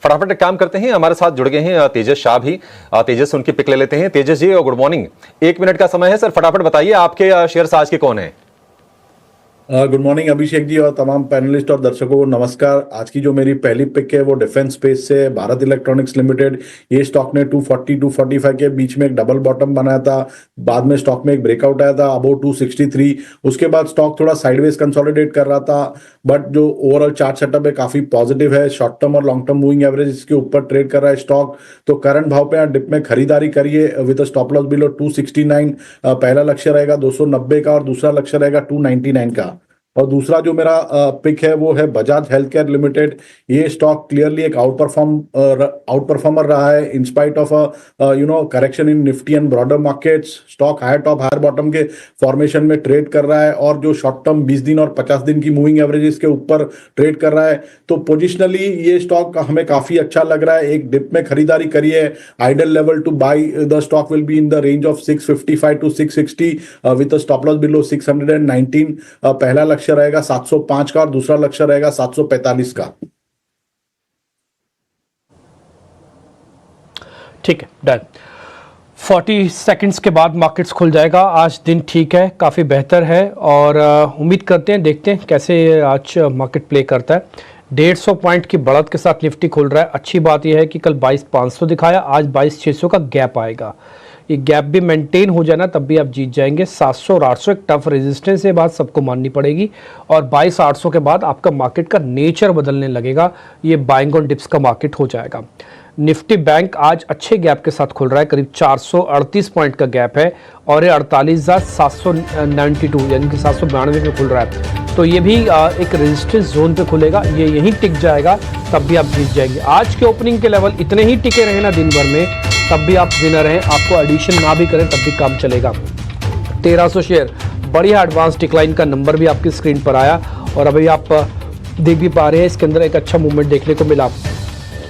फटाफट एक काम करते हैं, हमारे साथ जुड़ गए हैं तेजस शाह भी। तेजस, उनकी पिक ले लेते हैं। तेजस जी, गुड मॉर्निंग। 1 मिनट का समय है सर, फटाफट बताइए आपके शेयर्स आज के कौन है। गुड मॉर्निंग अभिषेक जी और तमाम पैनलिस्ट और दर्शकों को नमस्कार। आज की जो मेरी पहली पिक है वो डिफेंस स्पेस से भारत इलेक्ट्रॉनिक्स लिमिटेड। ये स्टॉक ने 240 245 के बीच में एक डबल बॉटम बनाया था, बाद में स्टॉक में एक ब्रेकआउट आया था अबाउट 263। उसके बाद स्टॉक थोड़ा साइडवेज कंसोलिडेट कर रहा था, बट जो ओवरऑल चार्ट सेटअप है काफी पॉजिटिव है। शॉर्ट टर्म और लॉन्ग टर्म मूविंग एवरेज इसके ऊपर ट्रेड कर रहा है स्टॉक। तो करंट भाव पे डिप में खरीदारी करिए विद स्टॉप लॉस बिलो 269। पहला लक्ष्य रहेगा 290 का और दूसरा लक्ष्य रहेगा 299 का। और दूसरा जो मेरा पिक है वो है बजाज हेल्थ केयर लिमिटेड। ये स्टॉक क्लियरली एक आउट परफॉर्मर रहा है in spite of correction in Nifty and broader markets. Stock higher top higher bottom के फॉर्मेशन में ट्रेड कर रहा है और जो शॉर्ट टर्म 20 दिन और 50 दिन की मूविंग एवरेजेस के ऊपर ट्रेड कर रहा है। तो पोजिशनली ये स्टॉक हमें काफी अच्छा लग रहा है। एक डिप में खरीदारी करिए। Ideal level to buy the stock will be in the range of 655 to 660 with stop loss below 619। पहला लक्ष्य रहेगा 705 का और दूसरा लक्ष्य रहेगा 745 का। ठीक है, डन। 40 सेकंड्स के बाद मार्केट्स खुल जाएगा। आज दिन ठीक है, काफ़ी बेहतर है और उम्मीद करते हैं, देखते हैं कैसे आज मार्केट प्ले करता है। 150 पॉइंट की बढ़त के साथ निफ्टी खुल रहा है। अच्छी बात यह है कि कल 22,500 दिखाया, आज 22,600 का गैप आएगा। ये गैप भी मेंटेन हो जाना तब भी आप जीत जाएंगे। 700 और 800 एक टफ रेजिस्टेंस है, बात सबको माननी पड़ेगी। और 22,800 के बाद आपका मार्केट का नेचर बदलने लगेगा, ये बाइंग ऑन डिप्स का मार्केट हो जाएगा। निफ्टी बैंक आज अच्छे गैप के साथ खुल रहा है, करीब 438 पॉइंट का गैप है और ये 48,792 यानी कि 792 में खुल रहा है। तो ये भी एक रेजिस्टेंस जोन पे खुलेगा, ये यहीं टिक जाएगा तब भी आप जीत जाएंगे। आज के ओपनिंग के लेवल इतने ही टिके रहे ना दिन भर में, तब भी आप विनर हैं। आपको एडिशन ना भी करें तब भी काम चलेगा। 1300 शेयर, बढ़िया एडवांस डिक्लाइन का नंबर भी आपकी स्क्रीन पर आया और अभी आप देख भी पा रहे हैं इसके अंदर एक अच्छा मूवमेंट देखने को मिला।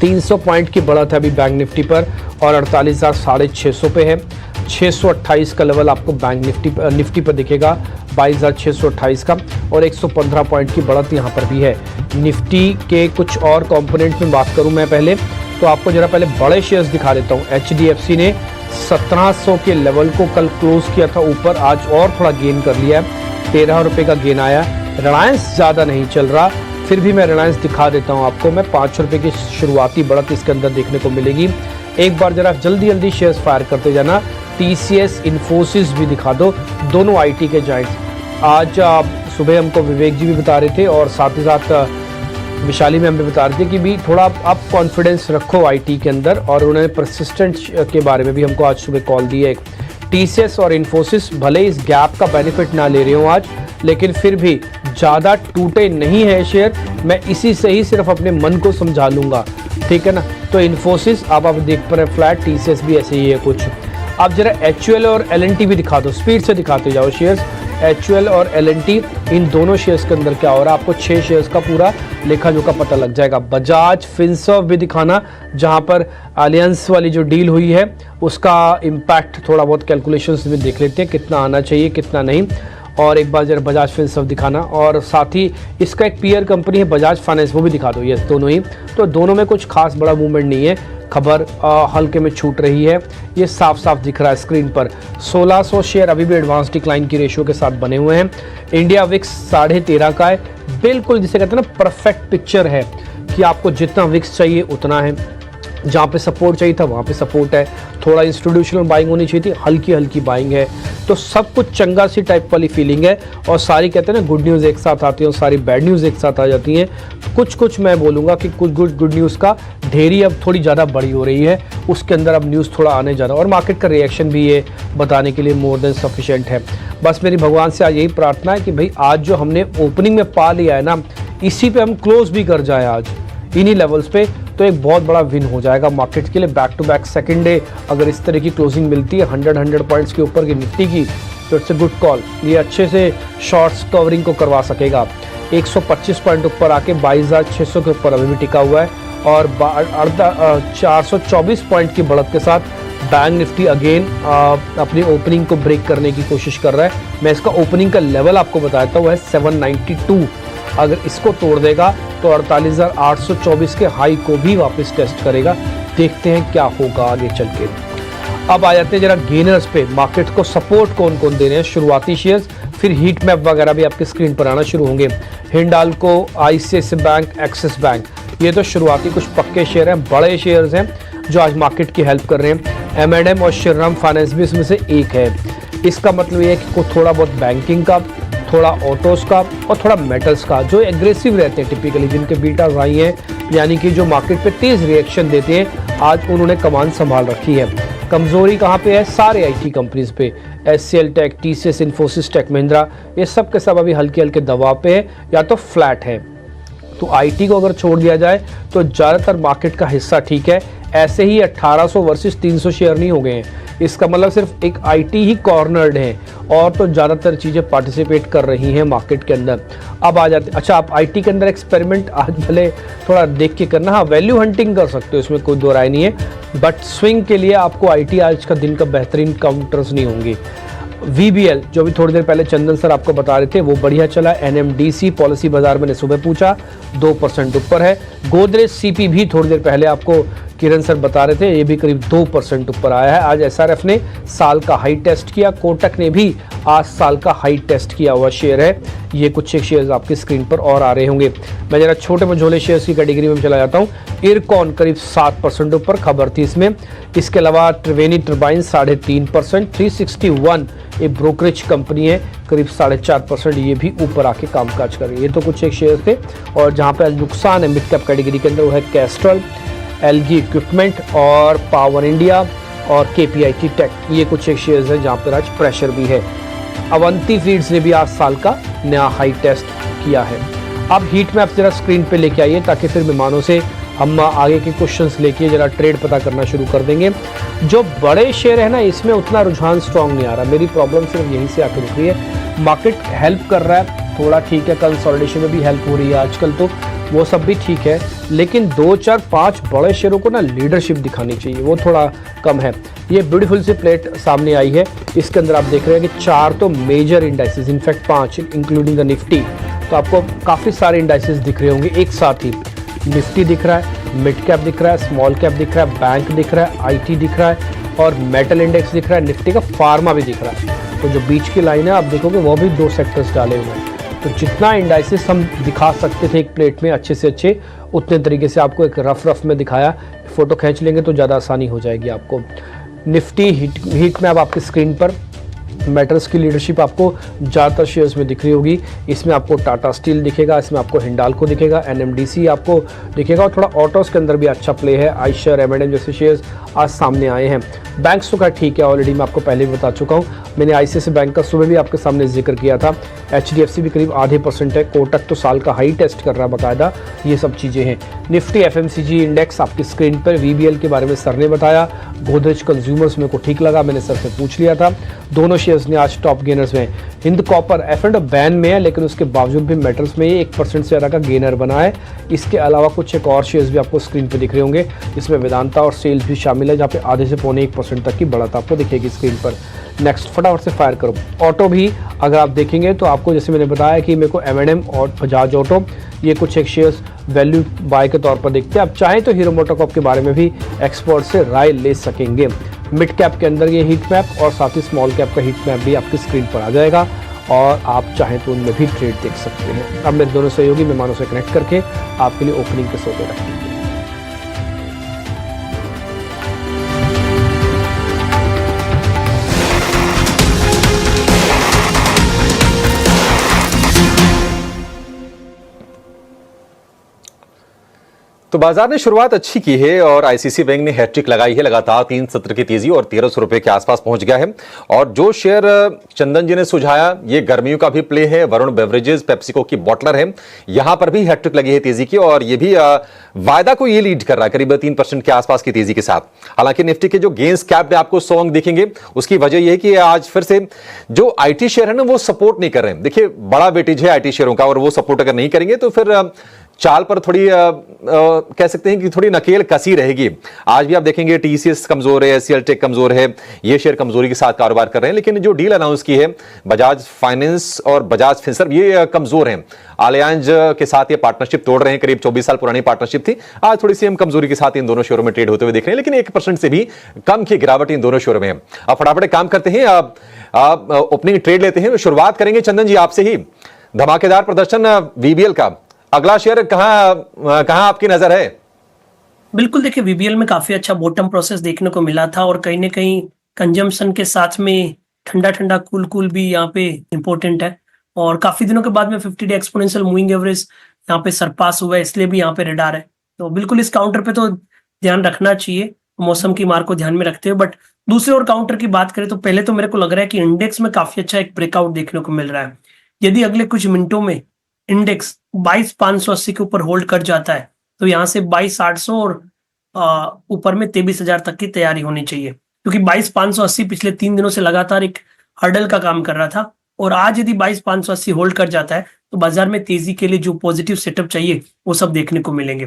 300 पॉइंट की बढ़त है अभी बैंक निफ्टी पर और 48,650 पे है। 628 का लेवल आपको बैंक निफ्टी पर दिखेगा, 22,628 का, और 115 पॉइंट की बढ़त यहाँ पर भी है। निफ्टी के कुछ और कंपोनेंट में बात करूँ मैं पहले, तो आपको जरा पहले बड़े शेयर्स दिखा देता हूँ। HDFC ने 1700 के लेवल को कल क्लोज किया था ऊपर, आज और थोड़ा गेन कर लिया है, 13 रुपये का गेन आया। रिलायंस ज़्यादा नहीं चल रहा, फिर भी मैं रिलायंस दिखा देता हूँ आपको। मैं 5 रुपये की शुरुआती बढ़त इसके अंदर देखने को मिलेगी। एक बार जरा जल्दी जल्दी शेयर्स फायर करते जाना। TCS, इन्फोसिस भी दिखा दो, दोनों IT के जाइंट्स। आज सुबह हमको विवेक जी भी बता रहे थे और साथ ही साथ विशाली मैम भी बता रहे थे कि भी थोड़ा आप कॉन्फिडेंस रखो IT के अंदर, और उन्होंने परसिस्टेंट के बारे में भी हमको आज सुबह कॉल दी है। TCS और इन्फोसिस भले इस गैप का बेनिफिट ना ले रहे हो आज, लेकिन फिर भी ज़्यादा टूटे नहीं है शेयर। मैं इसी से ही सिर्फ अपने मन को समझा लूँगा, ठीक है ना। तो इन्फोसिस आप देख पा रहे हैं फ्लैट, TCS भी ऐसे ही है कुछ। आप जरा HUL और LNT भी दिखा दो, स्पीड से दिखाते जाओ शेयर्स। HUL और LNT, इन दोनों शेयर्स के अंदर क्या हो रहा है आपको 6 शेयर्स का पूरा लेखा जोखा पता लग जाएगा। बजाज फिनसर्व भी दिखाना, जहां पर अलियंस वाली जो डील हुई है उसका इम्पैक्ट थोड़ा बहुत कैलकुलेशंस में देख लेते हैं, कितना आना चाहिए कितना नहीं। और एक बार जरा बजाज फिनसर्व दिखाना, और साथ ही इसका एक पीयर कंपनी है बजाज फाइनेंस, वो भी दिखा दो। ये दोनों ही, तो दोनों में कुछ खास बड़ा मूवमेंट नहीं है, खबर हल्के में छूट रही है, ये साफ साफ दिख रहा है स्क्रीन पर। 1600 शेयर अभी भी एडवांस डिक्लाइन की रेशियो के साथ बने हुए हैं। इंडिया विक्स 13.5 का है, बिल्कुल जिसे कहते हैं ना परफेक्ट पिक्चर है कि आपको जितना विक्स चाहिए उतना है, जहाँ पे सपोर्ट चाहिए था वहाँ पे सपोर्ट है। थोड़ा इंस्टीट्यूशनल बाइंग होनी चाहिए थी, हल्की हल्की बाइंग है, तो सब कुछ चंगा सी टाइप वाली फीलिंग है। और सारी कहते हैं ना गुड न्यूज़ एक साथ आती है और सारी बैड न्यूज़ एक साथ आ जाती हैं। कुछ मैं बोलूँगा कि कुछ गुड न्यूज़ का ढेरी अब थोड़ी ज़्यादा बड़ी हो रही है, उसके अंदर अब न्यूज़ थोड़ा आने जा रहा है और मार्केट का रिएक्शन भी ये बताने के लिए मोर देन सफिशिएंट है। बस मेरी भगवान से आज यही प्रार्थना है कि भाई आज जो हमने ओपनिंग में पा लिया है ना, इसी पे हम क्लोज भी कर जाए आज इन्हीं लेवल्स पे, तो एक बहुत बड़ा विन हो जाएगा मार्केट के लिए। Back to back second day अगर इस तरह की क्लोजिंग मिलती है 100 पॉइंट्स के ऊपर की निफ्टी की, तो इट्स ए गुड कॉल। ये अच्छे से शॉर्ट्स कवरिंग को करवा सकेगा। 125 पॉइंट ऊपर आके 22,600 के ऊपर अभी भी टिका हुआ है और 424 पॉइंट की बढ़त के साथ बैंक निफ्टी अगेन अपनी ओपनिंग को ब्रेक करने की कोशिश कर रहा है। मैं इसका ओपनिंग का लेवल आपको बताता हूँ, है 792 अगर इसको तोड़ देगा तो 48,824 के हाई को भी वापस टेस्ट करेगा। देखते हैं क्या होगा आगे चल के। अब आ जाते हैं जरा गेनर्स पे, मार्केट को सपोर्ट कौन कौन दे रहे हैं, शुरुआती शेयर्स, फिर हीट मैप वगैरह भी आपके स्क्रीन पर आना शुरू होंगे। Hindalco, ICICI bank, Axis bank, ये तो शुरुआती कुछ पक्के शेयर हैं, बड़े शेयर्स हैं जो आज मार्केट की हेल्प कर रहे हैं। एम&एम और श्रीराम फाइनेंस भी इसमें से एक है। इसका मतलब ये है कि थोड़ा बहुत बैंकिंग का, थोड़ा ऑटोस का और थोड़ा मेटल्स का, जो एग्रेसिव रहते हैं टिपिकली, जिनके बीटास हाई हैं, यानी कि जो मार्केट पे तेज रिएक्शन देते हैं, आज उन्होंने कमान संभाल रखी है। कमजोरी कहाँ पे है? सारे आईटी कंपनीज पे, एचसीएल टेक, टीसीएस, इन्फोसिस, टेक महिंद्रा, ये सब के सब अभी हल्के हल्के दबाव पे है या तो फ्लैट है। तो आईटी को अगर छोड़ दिया जाए तो ज़्यादातर मार्केट का हिस्सा ठीक है। ऐसे ही 1800 वर्सेस 300 शेयर नहीं हो गए हैं, इसका मतलब सिर्फ एक आईटी ही कॉर्नर्ड है और तो ज़्यादातर चीज़ें पार्टिसिपेट कर रही हैं मार्केट के अंदर। अब आ जाते, अच्छा आप आईटी के अंदर एक्सपेरिमेंट आज भले थोड़ा देख के करना, हाँ वैल्यू हंटिंग कर सकते हो, इसमें कोई दो राय नहीं है, बट स्विंग के लिए आपको आईटी आज का दिन का बेहतरीन काउंटर्स नहीं होंगे। VBL जो भी थोड़ी देर पहले चंदन सर आपको बता रहे थे वो बढ़िया चला। NMDC पॉलिसी बाजार मैंने सुबह पूछा 2% ऊपर है। गोदरेज CP भी थोड़ी देर पहले आपको किरण सर बता रहे थे, ये भी करीब 2% ऊपर आया है। आज SRF ने साल का हाई टेस्ट किया, कोटक ने भी आज साल का हाई टेस्ट किया हुआ शेयर है। ये कुछ एक शेयर्स आपकी स्क्रीन पर और आ रहे होंगे। मैं जरा छोटे मझोले शेयर्स की कैटेगरी में चला जाता हूँ। इरकॉन करीब 7% ऊपर, खबर थी इसमें। इसके अलावा त्रिवेणी टर्बाइन 3.5%, 361 एक ब्रोकरेज कंपनी है, करीब 4.5%, ये भी ऊपर आके कामकाज कर रही है। ये तो कुछ एक शेयर्स थे। और जहाँ पे नुकसान है मिड कैप कैटेगरी के अंदर वो है कैस्ट्रल, एलजी इक्विपमेंट और पावर इंडिया और KPIT टेक, ये कुछ एक शेयर्स हैं जहाँ पर आज प्रेशर भी है। अवंती फीड्स ने भी आज साल का नया हाई टेस्ट किया है। अब हीट मैप जरा स्क्रीन पे लेके आइए ताकि फिर मेहमानों से हम आगे के क्वेश्चंस लेके जरा ट्रेड पता करना शुरू कर देंगे। जो बड़े शेयर है ना, इसमें उतना रुझान स्ट्रांग नहीं आ रहा। मेरी प्रॉब्लम सिर्फ यहीं से आकर रुक रही है। मार्केट हेल्प कर रहा है थोड़ा, ठीक है, कंसोलिडेशन में भी हेल्प हो रही है आजकल, तो वो सब भी ठीक है, लेकिन 2, 4, 5 बड़े शेयरों को ना लीडरशिप दिखानी चाहिए, वो थोड़ा कम है। ये ब्यूटीफुल सी प्लेट सामने आई है, इसके अंदर आप देख रहे हैं कि 4 तो major indices, in fact 5 including the Nifty, तो आपको काफ़ी सारे इंडाइसेस दिख रहे होंगे एक साथ ही। निफ्टी दिख रहा है, मिड कैप दिख रहा है, स्मॉल कैप दिख रहा है, बैंक दिख रहा है, आईटी दिख रहा है और मेटल इंडेक्स दिख रहा है, निफ्टी का फार्मा भी दिख रहा है। तो जो बीच की लाइन है आप देखोगे वो भी 2 सेक्टर्स डाले हुए हैं। तो जितना इंडाइसेस हम दिखा सकते थे एक प्लेट में अच्छे से अच्छे, उतने तरीके से आपको एक रफ में दिखाया। फोटो खींच लेंगे तो ज़्यादा आसानी हो जाएगी आपको। निफ्टी हीट मैप आपकी स्क्रीन पर, मेटल्स की लीडरशिप आपको ज़्यादातर शेयर्स में दिख रही होगी। इसमें आपको टाटा स्टील दिखेगा, इसमें आपको हिंडाल्को दिखेगा, NMDC आपको दिखेगा और थोड़ा ऑटोस के अंदर भी अच्छा प्ले है। आइशर, M&M जैसे शेयर्स आज सामने आए हैं। बैंक्स तो का ठीक है, ऑलरेडी मैं आपको पहले भी बता चुका हूँ। मैंने ICICI बैंक का सुबह भी आपके सामने जिक्र किया था। HDFC भी करीब 0.5% है। कोटक तो साल का हाई टेस्ट कर रहा है बाकायदा। ये सब चीज़ें हैं। निफ्टी FMCG इंडेक्स आपकी स्क्रीन पर, VBL के बारे में सर ने बताया। गोदरेज कंज्यूमर्स मेरे को ठीक लगा, मैंने सर से पूछ लिया था। दोनों शेयर्स ने आज टॉप गेनर्स में। हिंद कॉपर F&O बैन में है, लेकिन उसके बावजूद भी मेटल्स में ये 1% से ज़्यादा का गेनर बना है। इसके अलावा कुछ एक और शेयर्स भी आपको स्क्रीन पे दिख रहे होंगे, इसमें वेदांता और सेल्स भी शामिल है, जहाँ पे आधे से पौने 1% तक की बढ़त आपको दिखेगी स्क्रीन पर। नेक्स्ट फटाफट से फायर करो। ऑटो भी अगर आप देखेंगे तो आपको, जैसे मैंने बताया कि मेरे को M&M और बजाज ऑटो, ये कुछ एक शेयर्स वैल्यू बाय के तौर पर देखते हैं। आप चाहें तो हीरो मोटोकॉर्प के बारे में भी एक्सपर्ट से राय ले सकेंगे। मिड कैप के अंदर ये हीट मैप और साथ ही स्मॉल कैप का हीट मैप भी आपकी स्क्रीन पर आ जाएगा और आप चाहें तो उनमें भी ट्रेड देख सकते हैं। अब मेरे दोनों सहयोगी मेहमानों से कनेक्ट करके आपके लिए ओपनिंग के सौदे रखेंगे। तो बाजार ने शुरुआत अच्छी की है और आईसीसी बैंक ने हैट्रिक लगाई है। लगातार 3 सत्र की तेजी और 1300 रुपए के आसपास पहुंच गया है। और जो शेयर चंदन जी ने सुझाया, ये गर्मियों का भी प्ले है। वरुण बेवरेजेस पेप्सिको की बॉटलर है, यहां पर भी हैट्रिक लगी है तेजी की और ये भी वायदा को ये लीड कर रहा है करीब 3% के आसपास की तेजी के साथ। हालांकि निफ्टी के जो गेंस कैप में आपको सॉन्ग दिखेंगे, उसकी वजह यह है कि आज फिर से जो आईटी शेयर है ना, वो सपोर्ट नहीं कर रहे हैं। देखिए, बड़ा वेटेज है आईटी शेयरों का और वो सपोर्ट अगर नहीं करेंगे तो फिर चाल पर थोड़ी कह सकते हैं कि थोड़ी नकेल कसी रहेगी। आज भी आप देखेंगे टीसीएस कमजोर है, एचसीएल टेक कमजोर है, ये शेयर कमजोरी के साथ कारोबार कर रहे हैं। लेकिन जो डील अनाउंस की है बजाज फाइनेंस और बजाज फिनसर्व, ये कमजोर हैं। अलियांज के साथ ये पार्टनरशिप तोड़ रहे हैं, करीब 24 साल पुरानी पार्टनरशिप थी। आज थोड़ी सी हम कमजोरी के साथ इन दोनों शेयरों में ट्रेड होते हुए देख रहे हैं, लेकिन 1% से भी कम की गिरावट इन दोनों शेयरों में है। अब फटाफट काम करते हैं, आप ओपनिंग ट्रेड लेते हैं। शुरुआत करेंगे चंदन जी आपसे ही। धमाकेदार प्रदर्शन वीबीएल का, अगला शेयर कहां आपकी नजर है? बिल्कुल, देखिए वीबीएल में काफी अच्छा बॉटम प्रोसेस देखने को मिला था और कहीं ना कहीं कंजम्पशन के साथ में ठंडा ठंडा कूल कूल भी यहाँ पे इंपॉर्टेंट है। और काफी दिनों के बाद में 50 डे एक्सपोनेंशियल मूविंग एवरेज यहाँ पे सरपास हुआ है, इसलिए भी यहाँ पे रडार है। तो बिल्कुल इस काउंटर पे तो ध्यान रखना चाहिए मौसम की मार को ध्यान में रखते हुए। बट दूसरे और काउंटर की बात करें तो पहले तो मेरे को लग रहा है कि इंडेक्स में काफी अच्छा एक ब्रेकआउट देखने को मिल रहा है। यदि अगले कुछ मिनटों में इंडेक्स 22,580 के ऊपर होल्ड कर जाता है तो यहाँ से 22,800 और ऊपर में 23,000 तक की तैयारी होनी चाहिए, क्योंकि 22,580 पिछले 3 दिनों से लगातार एक हर्डल का काम कर रहा था। और आज यदि 22,580 होल्ड कर जाता है तो बाजार में तेजी के लिए जो पॉजिटिव सेटअप चाहिए वो सब देखने को मिलेंगे।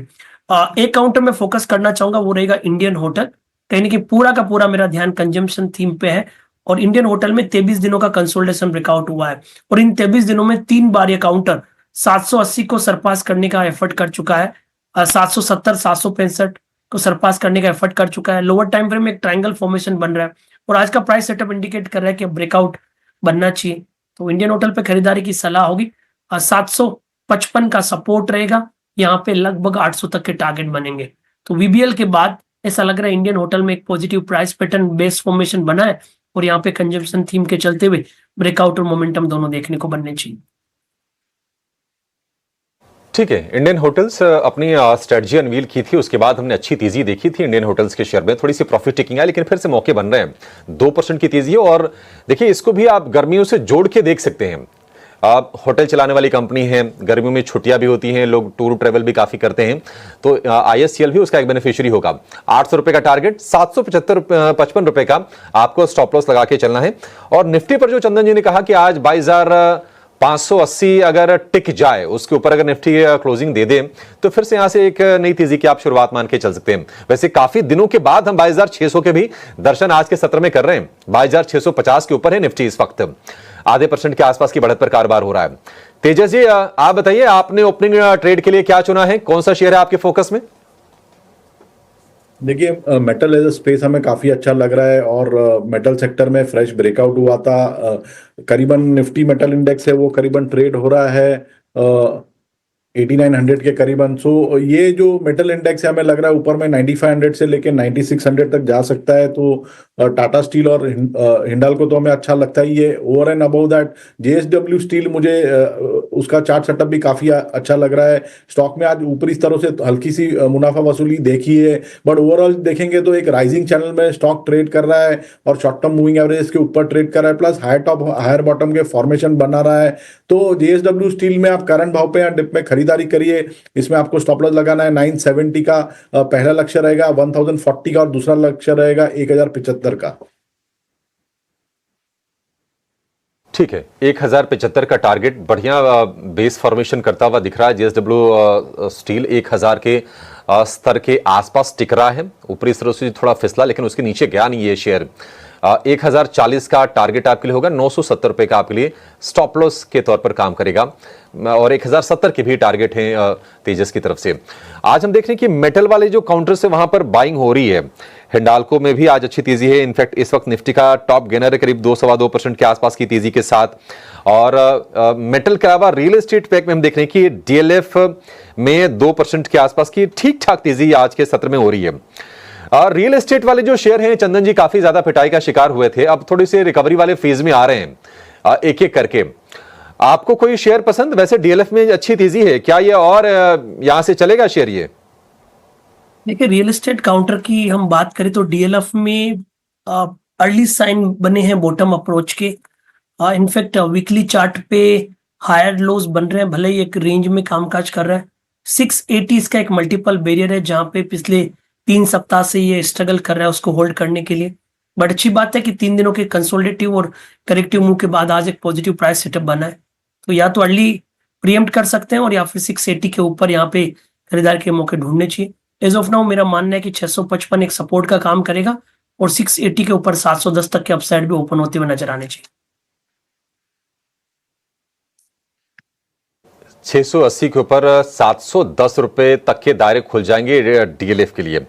एक काउंटर में फोकस करना चाहूंगा, वो रहेगा इंडियन होटल। कहीं ना कहीं पूरा का पूरा मेरा ध्यान कंजम्पशन थीम पे है और इंडियन होटल में 23 दिनों का कंसोलिडेशन ब्रेकआउट हुआ है और इन 23 दिनों में 3 बार ये काउंटर 780 को सरपास करने का एफर्ट कर चुका है, 770 765 को सरपास करने का एफर्ट कर चुका है। लोअर टाइम फ्रेम में एक ट्रायंगल फॉर्मेशन बन रहा है और आज का प्राइस सेटअप इंडिकेट कर रहा है कि ब्रेकआउट बनना चाहिए। तो इंडियन होटल पे खरीदारी की सलाह होगी। 755 का सपोर्ट रहेगा, यहाँ पे लगभग 800 तक के टारगेट बनेंगे। तो वीबीएल के बाद ऐसा लग रहा है इंडियन होटल में एक positive price pattern base formation बना है और यहाँ पे कंजम्पशन थीम के चलते हुए ब्रेकआउट और मोमेंटम दोनों देखने को बनने चाहिए। ठीक है, इंडियन होटल्स अपनी स्ट्रेटजी अनवील की थी, उसके बाद हमने अच्छी तेजी देखी थी इंडियन होटल्स के शेयर में, थोड़ी सी प्रॉफिट टेकिंग है, लेकिन फिर से मौके बन रहे हैं। 2% की तेजी है और देखिए इसको भी आप गर्मियों से जोड़ के देख सकते हैं। आप होटल चलाने वाली कंपनी है, गर्मियों में छुट्टियां भी होती हैं, लोग टूर ट्रेवल भी काफी करते हैं, तो आईएससीएल भी उसका एक बेनिफिशियरी होगा। 800 रुपए का टारगेट, 755 रुपए का आपको स्टॉप लॉस लगा के चलना है। और निफ्टी पर जो चंदन जी ने कहा कि आज 22,580 अगर टिक जाए, उसके ऊपर अगर निफ्टी क्लोजिंग दे दे तो फिर से यहां से एक नई तेजी की आप शुरुआत मान के चल सकते हैं। वैसे काफी दिनों के बाद हम 22,600 के भी दर्शन आज के सत्र में कर रहे हैं। 22,650 के ऊपर है निफ्टी, इस वक्त आधे % के आसपास की बढ़त पर कारोबार हो रहा है। तेजस जी आप बताइए, आपने ओपनिंग ट्रेड के लिए क्या चुना है, कौन सा शेयर है आपके फोकस में? देखिए मेटल एज अ स्पेस हमें काफी अच्छा लग रहा है और मेटल सेक्टर में फ्रेश ब्रेकआउट हुआ था। करीबन निफ्टी मेटल इंडेक्स है वो करीबन ट्रेड हो रहा है 8900 के करीबन। सो ये जो मेटल इंडेक्स है हमें लग रहा है ऊपर में 9500 से लेके 9600 तक जा सकता है। तो टाटा स्टील और हिंडाल्को तो हमें अच्छा लगता है। ये over and above that JSW steel मुझे उसका चार्ट सेटअप भी काफी अच्छा लग रहा है। स्टॉक में आज ऊपरी स्तरों से हल्की सी मुनाफा वसूली देखी है, बट ओवरऑल देखेंगे तो एक राइजिंग चैनल में स्टॉक ट्रेड कर रहा है और शॉर्ट टर्म मूविंग एवरेज के ऊपर ट्रेड कर रहा है, plus higher top higher bottom के फॉर्मेशन बना रहा है। तो जेएसडब्ल्यू स्टील में आप करंट भाव पे या डिप में खरीदारी करिए। इसमें आपको स्टॉप लॉस लगाना है 970 का पहला लक्ष्य रहेगा, 1040 का और दूसरा लक्ष्य रहेगा 1075 का। ठीक है, 1075 का टारगेट बढ़िया बेस फॉर्मेशन करता हुआ दिख रहा है। जेएसडब्ल्यू स्टील 1000 के स्तर के आसपास टिक रहा है, ऊपरी स्तरों से थोड़ा फिसला लेकिन उसके नीचे गया नहीं ये शेयर। 1040 का टारगेट आपके लिए होगा, 970 रुपए का आपके लिए स्टॉप लॉस के तौर पर काम करेगा और 1070 के भी टारगेट हैं तेजस की तरफ से। आज हम देख रहे हैं कि मेटल वाले जो काउंटर से वहां पर बाइंग हो रही है। हिंडाल्को में भी आज अच्छी तेजी है, इनफैक्ट इस वक्त निफ्टी का टॉप गेनर है करीब 2-2.25% के आसपास की तेजी के साथ। और मेटल के अलावा रियल एस्टेट पैक में हम देख रहे हैं कि डीएलएफ में 2% के आसपास की ठीक ठाक तेजी आज के सत्र में हो रही है। रियल एस्टेट वाले जो शेयर हैं चंदन जी काफी ज्यादा पिटाई का शिकार हुए थे, अब थोड़ी सी रिकवरी वाले फेज में आ रहे हैं एक एक करके। आपको कोई शेयर पसंद? वैसे डीएलएफ में अच्छी तेजी है, क्या ये और यहां से चलेगा शेयर? ये देखिए रियल एस्टेट काउंटर की हम बात करें तो डीएलएफ में अर्ली साइन बने हैं बॉटम अप्रोच के। इनफैक्ट वीकली चार्ट पे हायर लोज बन रहे हैं, भले ही एक रेंज में कामकाज कर रहा है। 680 इसका एक मल्टीपल बैरियर है जहां पे पिछले 3 सप्ताह से ये स्ट्रगल कर रहा है उसको होल्ड करने के लिए। बट अच्छी बात है कि 3 दिनों के कंसोलिडेटिव और करेक्टिव मूव के बाद आज एक पॉजिटिव प्राइस सेटअप बना है। तो या तो अर्ली प्रीएम्प्ट कर सकते हैं और या फिर 680 के ऊपर यहाँ पे खरीदार के मौके ढूंढने चाहिए। एज ऑफ नाउ मेरा मानना है कि 655 एक सपोर्ट का काम करेगा और 680 के ऊपर 710 तक के अपसाइड भी ओपन होते हुए नजर आने चाहिए। 680 के ऊपर 710 रुपए तक के दायरे खुल जाएंगे डीएलएफ के लिए।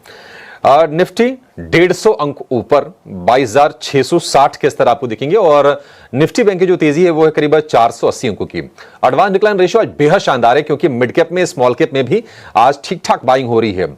निफ्टी 150 अंक ऊपर 22,660 के स्तर आपको दिखेंगे और निफ्टी बैंक की जो तेजी है वो है करीब 480 अंकों की। एडवांस डिक्लाइन रेशियो आज बेहद शानदार है क्योंकि मिड कैप में स्मॉल कैप में भी आज ठीक ठाक बाइंग हो रही है।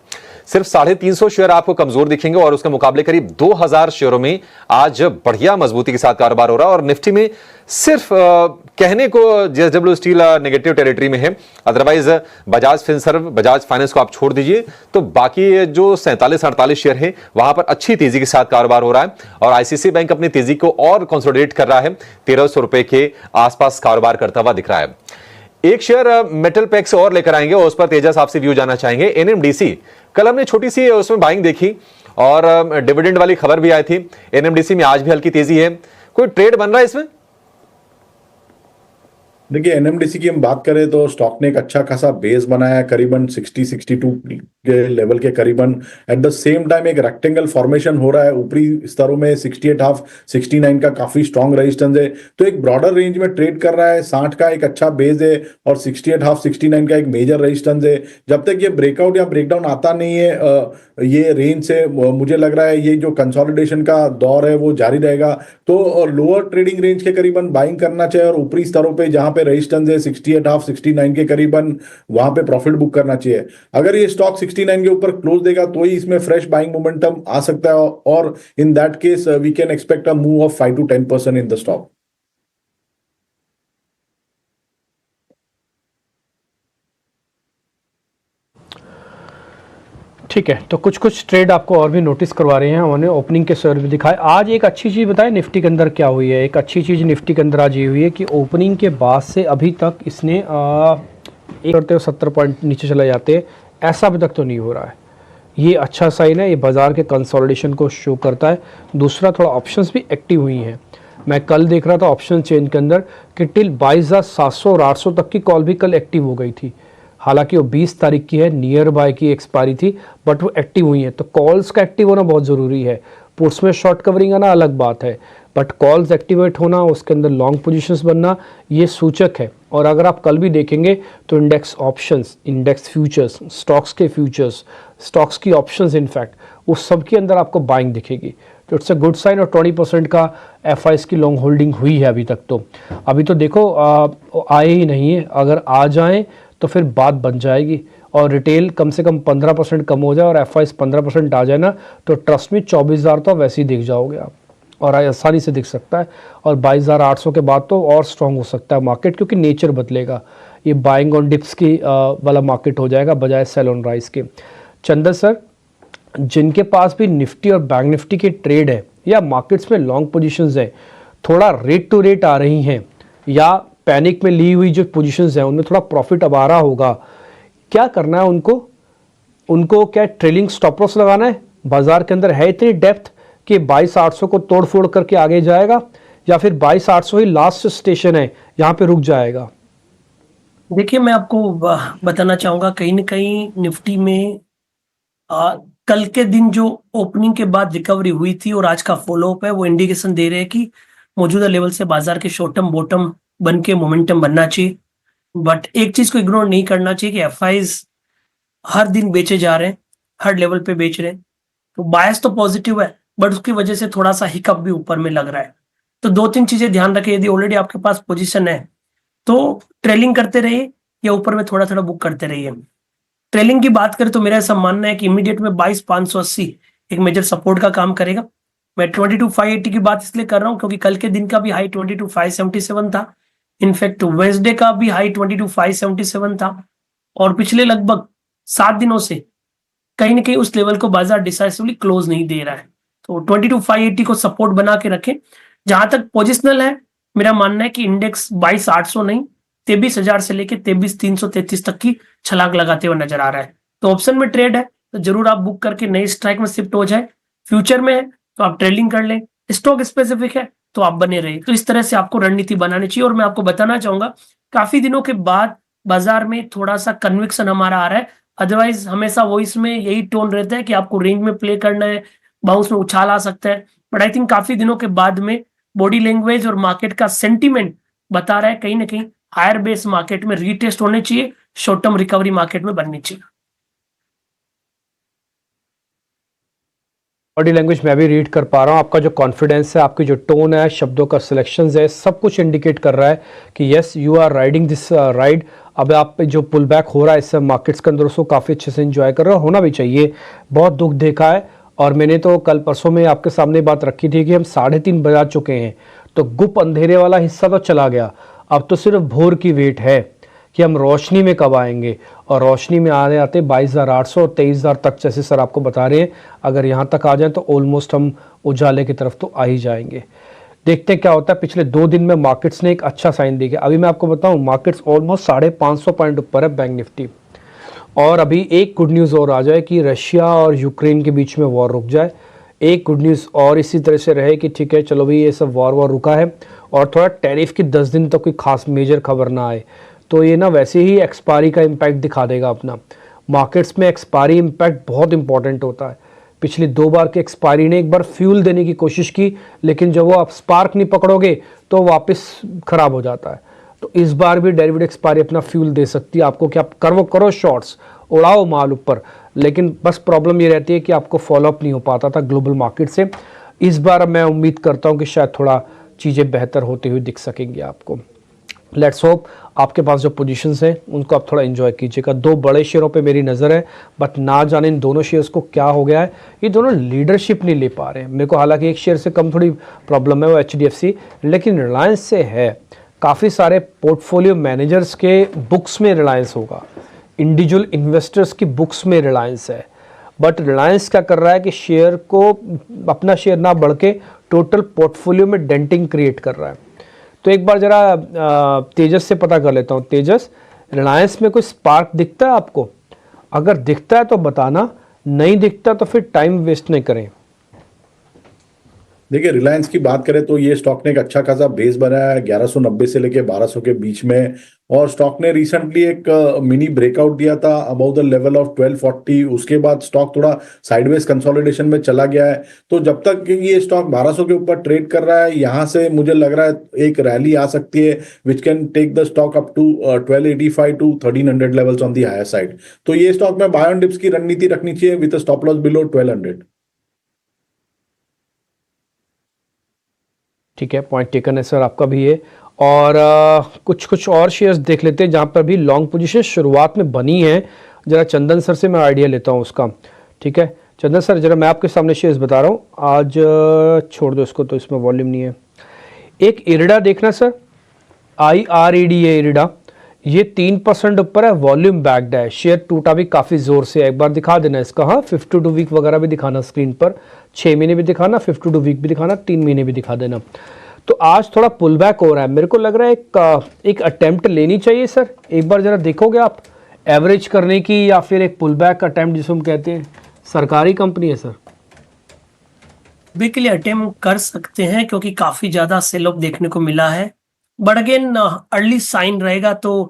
सिर्फ 350 शेयर आपको कमजोर दिखेंगे और उसके मुकाबले करीब 2000 शेयरों में आज बढ़िया मजबूती के साथ कारोबार हो रहा है। और निफ्टी में सिर्फ कहने को जेएसडब्ल्यू स्टील नेगेटिव टेरिटरी में है, otherwise Bajaj Finserv, Bajaj finance को आप छोड़ दीजिए तो बाकी जो 47-48 शेयर हैं वहां पर अच्छी तेजी के साथ कारोबार हो रहा है। और आईसीसी बैंक अपनी तेजी को और कंसोलिडेट कर रहा है, 1300 रुपए के आसपास कारोबार करता हुआ दिख रहा है। एक शेयर मेटल पैक से और लेकर आएंगे और उस पर तेजस आपसे व्यू जाना चाहेंगे। एनएमडीसी, कल हमने छोटी सी उसमें बाइंग देखी और डिविडेंड वाली खबर भी आई थी। एनएमडीसी में आज भी हल्की तेजी है, कोई ट्रेड बन रहा है इसमें? देखिए, एनएमडीसी की हम बात करें तो स्टॉक ने एक अच्छा खासा बेस बनाया है, करीबन 60-62 के लेवल के करीबन। एट द सेम टाइम एक रेक्टेंगल फॉर्मेशन हो रहा है ऊपरी स्तरों में, 68.5 69 का काफी स्ट्रॉन्ग रेजिस्टेंस है, तो एक ब्रॉडर रेंज में ट्रेड कर रहा है। 60 का एक अच्छा बेस है और 68.5 69 का एक मेजर रेजिस्टेंस है। जब तक ये ब्रेकआउट या ब्रेकडाउन आता नहीं है ये रेंज से, मुझे लग रहा है ये जो कंसोलिडेशन का दौर है वो जारी रहेगा। तो लोअर ट्रेडिंग रेंज के करीबन बाइंग करना चाहिए और ऊपरी स्तरों पे जहां पे रेजिस्टेंस है 68.5 69 के करीबन, वहां पे प्रॉफिट बुक करना चाहिए। अगर ये स्टॉक 69 के ऊपर क्लोज देगा तो ही इसमें फ्रेश बाइंग मोमेंटम आ सकता है और in that case we can expect a move of 5 to 10% in the stock. ठीक है, तो कुछ कुछ ट्रेड आपको और भी नोटिस करवा रहे हैं, हमने ओपनिंग के शेयर भी दिखाए। आज एक अच्छी चीज़ बताएं निफ्टी के अंदर क्या हुई है। एक अच्छी चीज़ निफ्टी के अंदर आज ये हुई है कि ओपनिंग के बाद से अभी तक इसने एक करते हुए 70 पॉइंट नीचे चले जाते हैं, ऐसा अभी तक तो नहीं हो रहा है। ये अच्छा साइन है, ये बाजार के कंसोलिडेशन को शो करता है। दूसरा, थोड़ा ऑप्शंस भी एक्टिव हुई हैं। मैं कल देख रहा था ऑप्शन चेन के अंदर कि टिल 22,700 और 800 तक की कॉल भी कल एक्टिव हो गई थी। हालांकि वो 20 तारीख की है, नियर बाय की एक्सपायरी थी, बट वो एक्टिव हुई है। तो कॉल्स का एक्टिव होना बहुत ज़रूरी है। पुट्स में शॉर्ट कवरिंग आना अलग बात है, बट कॉल्स एक्टिवेट होना, उसके अंदर लॉन्ग पोजीशंस बनना, ये सूचक है। और अगर आप कल भी देखेंगे तो index options, index futures, stocks के फ्यूचर्स, स्टॉक्स की ऑप्शंस, इनफैक्ट उस सब के अंदर आपको बाइंग दिखेगी। तो इट्स अ गुड साइन। और 20% का एफआईएस की लॉन्ग होल्डिंग हुई है अभी तक। तो अभी तो देखो आए ही नहीं है, अगर आ जाएँ तो फिर बात बन जाएगी। और रिटेल कम से कम 15% कम हो जाए और एफआईएस 15% आ जाए ना, तो ट्रस्ट में 24,000 तो वैसे ही दिख जाओगे आप, और आसानी से दिख सकता है। और 22,800 के बाद तो और स्ट्रांग हो सकता है मार्केट, क्योंकि नेचर बदलेगा। ये बाइंग ऑन डिप्स की वाला मार्केट हो जाएगा बजाय सेल ऑन राइज के। चंदन सर, जिनके पास भी निफ्टी और बैंक निफ्टी की ट्रेड है या मार्केट्स में लॉन्ग पोजीशंस है, थोड़ा रेट टू रेट आ रही हैं या पैनिक में ली हुई जो पोजीशंस हैं उनमें थोड़ा प्रॉफिट अब आ रहा होगा, क्या करना है उनको क्या ट्रेलिंग स्टॉप लॉस लगाना है? बाजार के अंदर है इतनी डेप्थ कि 22,800 को तोड़ फोड़ करके आगे जाएगा, या फिर 22,800 ही लास्ट स्टेशन है, यहाँ पे रुक जाएगा? देखिए, मैं आपको बताना चाहूंगा, कहीं ना कहीं निफ्टी में कल के दिन जो ओपनिंग के बाद रिकवरी हुई थी और आज का फॉलोअप है, वो इंडिकेशन दे रहे हैं कि मौजूदा लेवल से बाजार के शॉर्ट टर्म बॉटम बन के मोमेंटम बनना चाहिए। बट एक चीज को इग्नोर नहीं करना चाहिए कि एफआईज हर दिन बेचे जा रहे हैं, हर लेवल पे बेच रहे हैं, तो बायस तो पॉजिटिव है, बट उसकी वजह से थोड़ा सा हिकअप भी ऊपर में लग रहा है। तो 2-3 चीजें ध्यान रखें। यदि ऑलरेडी आपके पास पोजीशन है तो ट्रेलिंग करते रहिए या ऊपर में थोड़ा थोड़ा बुक करते रहिए। ट्रेलिंग की बात करें तो मेरा ऐसा मानना है कि इमीडिएट में 22,580 एक मेजर सपोर्ट का काम करेगा। मैं 22,580 की बात इसलिए कर रहा हूं क्योंकि कल के दिन का भी हाई 22,577 था। इनफैक्ट वेंसडे का भी हाई 22,577 था और पिछले लगभग 7 दिनों से कहीं ना कहीं उस लेवल को बाजार डिसाइसिवली क्लोज नहीं दे रहा है। तो 22,580 को सपोर्ट बना के रखें। जहां तक पोजिशनल है, मेरा मानना है कि इंडेक्स 22,800 नहीं 23,000 से लेके 23,333 तक की छलांग लगाते हुए नजर आ रहा है। तो ऑप्शन में ट्रेड है तो जरूर आप बुक करके नई स्ट्राइक में शिफ्ट हो जाए। फ्यूचर में है तो आप ट्रेडिंग कर लें। स्टॉक स्पेसिफिक है तो आप बने रहे। तो इस तरह से आपको रणनीति बनानी चाहिए। और मैं आपको बताना चाहूंगा, काफी दिनों के बाद बाजार में थोड़ा सा कन्विक्शन हमारा आ रहा है। अदरवाइज हमेशा वॉइस में यही टोन रहता है कि आपको रेंज में प्ले करना है, बाउंस में उछाल आ सकता है। बट आई थिंक काफी दिनों के बाद में बॉडी लैंग्वेज और मार्केट का सेंटीमेंट बता रहा है कहीं ना कहीं हायर बेस मार्केट में रीटेस्ट होने चाहिए, शॉर्ट टर्म रिकवरी मार्केट में बननी चाहिए। बॉडी लैंग्वेज मैं भी रीड कर पा रहा हूँ, आपका जो कॉन्फिडेंस है, आपकी जो टोन है, शब्दों का सिलेक्शंस है, सब कुछ इंडिकेट कर रहा है कि yes you are riding this ride. अब आप पे जो पुल बैक हो रहा है इससे मार्केट्स के अंदर उसको काफ़ी अच्छे से एंजॉय कर रहे हो, होना भी चाहिए। बहुत दुख देखा है और मैंने तो कल परसों में आपके सामने बात रखी थी कि हम 3:30 बजा चुके हैं, तो गुप अंधेरे वाला हिस्सा तो चला गया, अब तो सिर्फ भोर की वेट है कि हम रोशनी में कब आएंगे। और रोशनी में आने आते 22,800 और 23,000 तक जैसे सर आपको बता रहे हैं, अगर यहाँ तक आ जाए तो ऑलमोस्ट हम उजाले की तरफ तो आ ही जाएंगे। देखते हैं क्या होता है। पिछले 2 दिन में मार्केट्स ने एक अच्छा साइन दिया। अभी मैं आपको बताऊं मार्केट्स ऑलमोस्ट 550 पॉइंट ऊपर है बैंक निफ्टी। और अभी एक गुड न्यूज़ और आ जाए कि रशिया और यूक्रेन के बीच में वॉर रुक जाए, एक गुड न्यूज़ और इसी तरह से रहे कि ठीक है चलो भाई ये सब वॉर रुका है और थोड़ा टैरिफ की 10 दिन तक कोई खास मेजर खबर ना आए, तो ये ना वैसे ही एक्सपायरी का इम्पैक्ट दिखा देगा अपना। मार्केट्स में एक्सपायरी इम्पैक्ट बहुत इंपॉर्टेंट होता है। पिछली 2 बार की एक्सपायरी ने एक बार फ्यूल देने की कोशिश की, लेकिन जब वो आप स्पार्क नहीं पकड़ोगे तो वापस ख़राब हो जाता है। तो इस बार भी डेरिवेटिव एक्सपायरी अपना फ्यूल दे सकती है आपको कि आप करो शॉर्ट्स, उड़ाओ माल ऊपर, लेकिन बस प्रॉब्लम ये रहती है कि आपको फॉलोअप नहीं हो पाता था ग्लोबल मार्केट से। इस बार मैं उम्मीद करता हूँ कि शायद थोड़ा चीज़ें बेहतर होती हुई दिख सकेंगी आपको। लेट्स होप आपके पास जो पोजीशंस हैं उनको आप थोड़ा एंजॉय कीजिएगा। 2 बड़े शेयरों पे मेरी नज़र है, बट ना जाने इन दोनों शेयर्स को क्या हो गया है, ये दोनों लीडरशिप नहीं ले पा रहे हैं। मेरे को हालांकि एक शेयर से कम थोड़ी प्रॉब्लम है, वो HDFC, लेकिन रिलायंस से है। काफ़ी सारे पोर्टफोलियो मैनेजर्स के बुक्स में रिलायंस होगा, इंडिविजुअल इन्वेस्टर्स की बुक्स में रिलायंस है, बट रिलायंस क्या कर रहा है कि शेयर को अपना शेयर ना बढ़ के टोटल पोर्टफोलियो में डेंटिंग क्रिएट कर रहा है। तो एक बार जरा तेजस से पता कर लेता हूँ। तेजस, रिलायंस में कोई स्पार्क दिखता है आपको? अगर दिखता है तो बताना, नहीं दिखता तो फिर टाइम वेस्ट नहीं करें। देखिए, रिलायंस की बात करें तो ये स्टॉक ने एक अच्छा खासा बेस बनाया है 1190 से लेके 1200 के बीच में, और स्टॉक ने रिसेंटली एक मिनी ब्रेकआउट दिया था अबाउ द लेवल ऑफ 1240। उसके बाद स्टॉक थोड़ा साइडवेज कंसोलिडेशन में चला गया है। तो जब तक ये स्टॉक 1200 के ऊपर ट्रेड कर रहा है, यहाँ से मुझे लग रहा है एक रैली आ सकती है which can take the stock up to 1285 to 1300 levels on the higher side. तो ये स्टॉक में बाय ऑन डिप्स की रणनीति रखनी चाहिए विद स्टॉप लॉस बिलो 1200। ठीक है, पॉइंट टेकन है सर आपका भी है। और कुछ और शेयर्स देख लेते हैं जहाँ पर भी लॉन्ग पोजीशन शुरुआत में बनी है। जरा चंदन सर से मैं आइडिया लेता हूँ उसका। ठीक है चंदन सर, जरा मैं आपके सामने शेयर्स बता रहा हूँ आज, छोड़ दो इसको, तो इसमें वॉल्यूम नहीं है। एक इरिडा देखना सर, IRED है इरिडा, ये 3% ऊपर है, वॉल्यूम बैक्ड है, शेयर टूटा भी काफ़ी ज़ोर से है। एक बार दिखा देना इसका, हाँ 52 वीक वगैरह भी दिखाना स्क्रीन पर, 6 महीने भी दिखाना, 52 वीक भी दिखाना, 3 महीने भी दिखा देना। तो आज थोड़ा पुल बैक हो रहा है, मेरे को लग रहा है एक अटेम्प्ट लेनी चाहिए सर। एक बार जरा देखोगे आप एवरेज करने की, या फिर एक पुल बैक अटेम्प्ट जिसको हम कहते हैं। सरकारी कंपनी है सर, अभी के लिए अटेम्प्ट कर सकते हैं क्योंकि काफी ज्यादा सेल ऑफ देखने को मिला है, बट अगेन अर्ली साइन रहेगा तो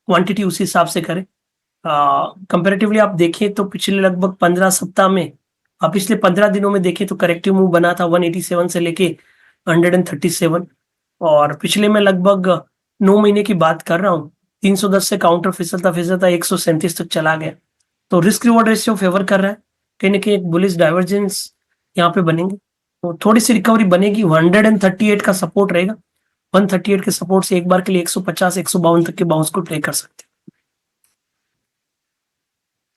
क्वांटिटी उसी हिसाब से करें। कंपैरेटिवली आप देखें तो पिछले लगभग 15 सप्ताह में, पिछले 15 दिनों में देखें तो करेक्टिव मूव बना था 187 से लेके 137, और पिछले में लगभग 9 महीने की बात कर रहा हूँ, 310 से काउंटर फिसलता 137 तक चला गया। तो रिस्क रिवॉर्ड रेशियो फेवर कर रहा है, कहीं ना कहीं एक बुलिश डाइवर्जेंस यहाँ पे बनेंगे, तो थोड़ी सी रिकवरी बनेगी। 138 का सपोर्ट रहेगा, 138 के सपोर्ट से एक बार के लिए 150-152 तक के बाउंस को ट्रे कर सकते हैं।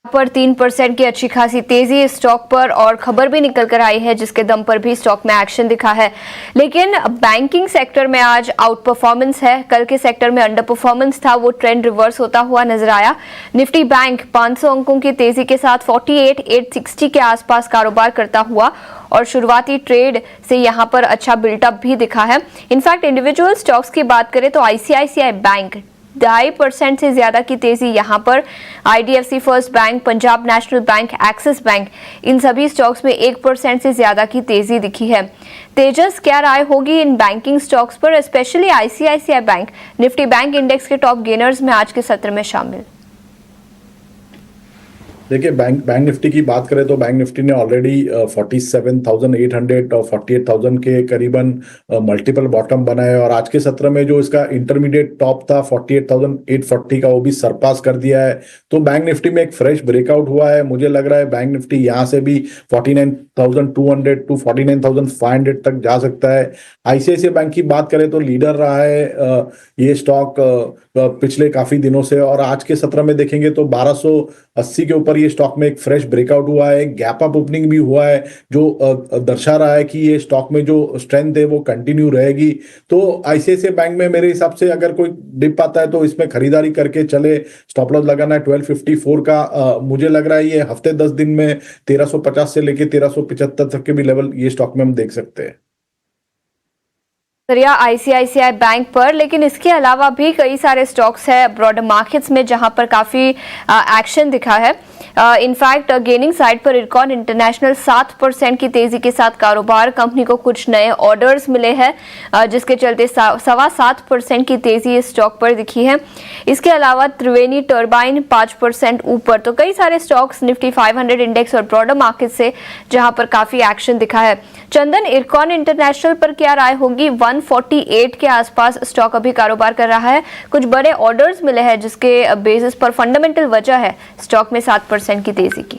पर 3% की अच्छी खासी तेजी स्टॉक पर, और खबर भी निकल कर आई है जिसके दम पर भी स्टॉक में एक्शन दिखा है। लेकिन बैंकिंग सेक्टर में आज आउट परफॉर्मेंस है, कल के सेक्टर में अंडर परफॉर्मेंस था, वो ट्रेंड रिवर्स होता हुआ नजर आया। निफ्टी बैंक 500 अंकों की तेजी के साथ 48,860 के आसपास कारोबार करता हुआ, और शुरुआती ट्रेड से यहां पर अच्छा बिल्टअप भी दिखा है। इनफैक्ट इंडिविजुअल स्टॉक्स की बात करें तो ICICI बैंक 2.5% से ज्यादा की तेजी यहां पर। IDFC first bank, Punjab national bank, Axis bank, इन सभी स्टॉक्स में 1% से ज्यादा की तेजी दिखी है। तेजस, क्या राय होगी इन बैंकिंग स्टॉक्स पर, specially ICICI bank, Nifty bank index के टॉप गेनर्स में आज के सत्र में शामिल? देखिए, बैंक निफ्टी की बात करें तो बैंक निफ्टी ने ऑलरेडी 47,800 और 48,000 के करीबन मल्टीपल बॉटम बनाए और आज के सत्र में जो इसका इंटरमीडिएट टॉप था 48,840 का, वो भी सरपास कर दिया है। तो बैंक निफ्टी में एक फ्रेश ब्रेकआउट हुआ है। मुझे लग रहा है बैंक निफ्टी यहां से भी 49,200 टू 49,500 तक जा सकता है। ICICI बैंक की बात करें तो लीडर रहा है ये स्टॉक पिछले काफी दिनों से, और आज के सत्र में देखेंगे तो 1280 के ऊपर ये स्टॉक में एक फ्रेश ब्रेकआउट हुआ है, गैप अप ओपनिंग भी हुआ है, जो दर्शा रहा है कि ये स्टॉक में जो स्ट्रेंथ है वो कंटिन्यू रहेगी। तो ICICI बैंक में मेरे हिसाब से अगर कोई डिप आता है तो इसमें खरीदारी करके चले। स्टॉप लॉस लगाना है 1254 का। मुझे लग रहा है ये हफ्ते 10 दिन में 1350 से लेके 1375 तक के भी लेवल ये स्टॉक में हम देख सकते हैं। सरिया ICICI बैंक पर, लेकिन इसके अलावा भी कई सारे स्टॉक्स है ब्रॉडर मार्केट्स में जहां पर काफी एक्शन दिखा है। इनफैक्ट गेनिंग साइड पर इरकॉन इंटरनेशनल 7% की तेजी के साथ कारोबार। कंपनी को कुछ नए ऑर्डर्स मिले हैं जिसके चलते 7.25% की तेजी इस स्टॉक पर दिखी है। इसके अलावा त्रिवेणी टर्बाइन 5% ऊपर। तो कई सारे स्टॉक्स निफ्टी 500 इंडेक्स और ब्रॉडर मार्केट से जहां पर काफी एक्शन दिखा है। चंदन, इरकॉन इंटरनेशनल पर क्या राय होगी? 148 के आसपास स्टॉक अभी कारोबार कर रहा है। कुछ बड़े ऑर्डर्स मिले हैं जिसके बेसिस पर फंडामेंटल वजह है स्टॉक में 7% की तेजी की।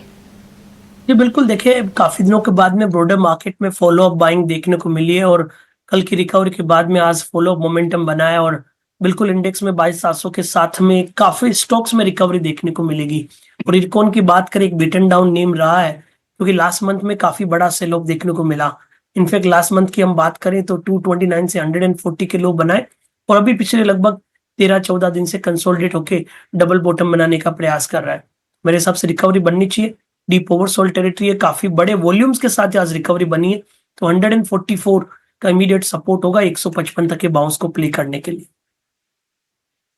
जी बिल्कुल, देखिए काफी दिनों के बाद में ब्रॉडर मार्केट में फॉलो अप बाइंग देखने को मिली है और कल की रिकवरी के बाद में आज फॉलो अप मोमेंटम बना है और बिल्कुल इंडेक्स में 22,700 के साथ में काफी स्टॉक्स में रिकवरी देखने को मिलेगी। और इरकॉन की बात करें, एक बिटन डाउन नेम रहा है क्योंकि लास्ट मंथ में काफी बड़ा सेल ऑफ देखने को मिला। इनफैक्ट लास्ट मंथ की हम बात करें तो 229 से 140 के लो बनाए और अभी पिछले लगभग 13-14 दिन से कंसोलिडेट होके डबल बॉटम बनाने का प्रयास कर रहा है। मेरे हिसाब से रिकवरी बननी चाहिए। डीप ओवरसोल्ड टेरिटरी है, काफी बड़े वॉल्यूम्स के साथ आज रिकवरी बनी है, तो 144 का इमीडिएट सपोर्ट होगा 155 तक के बाउंस को प्ले करने के लिए।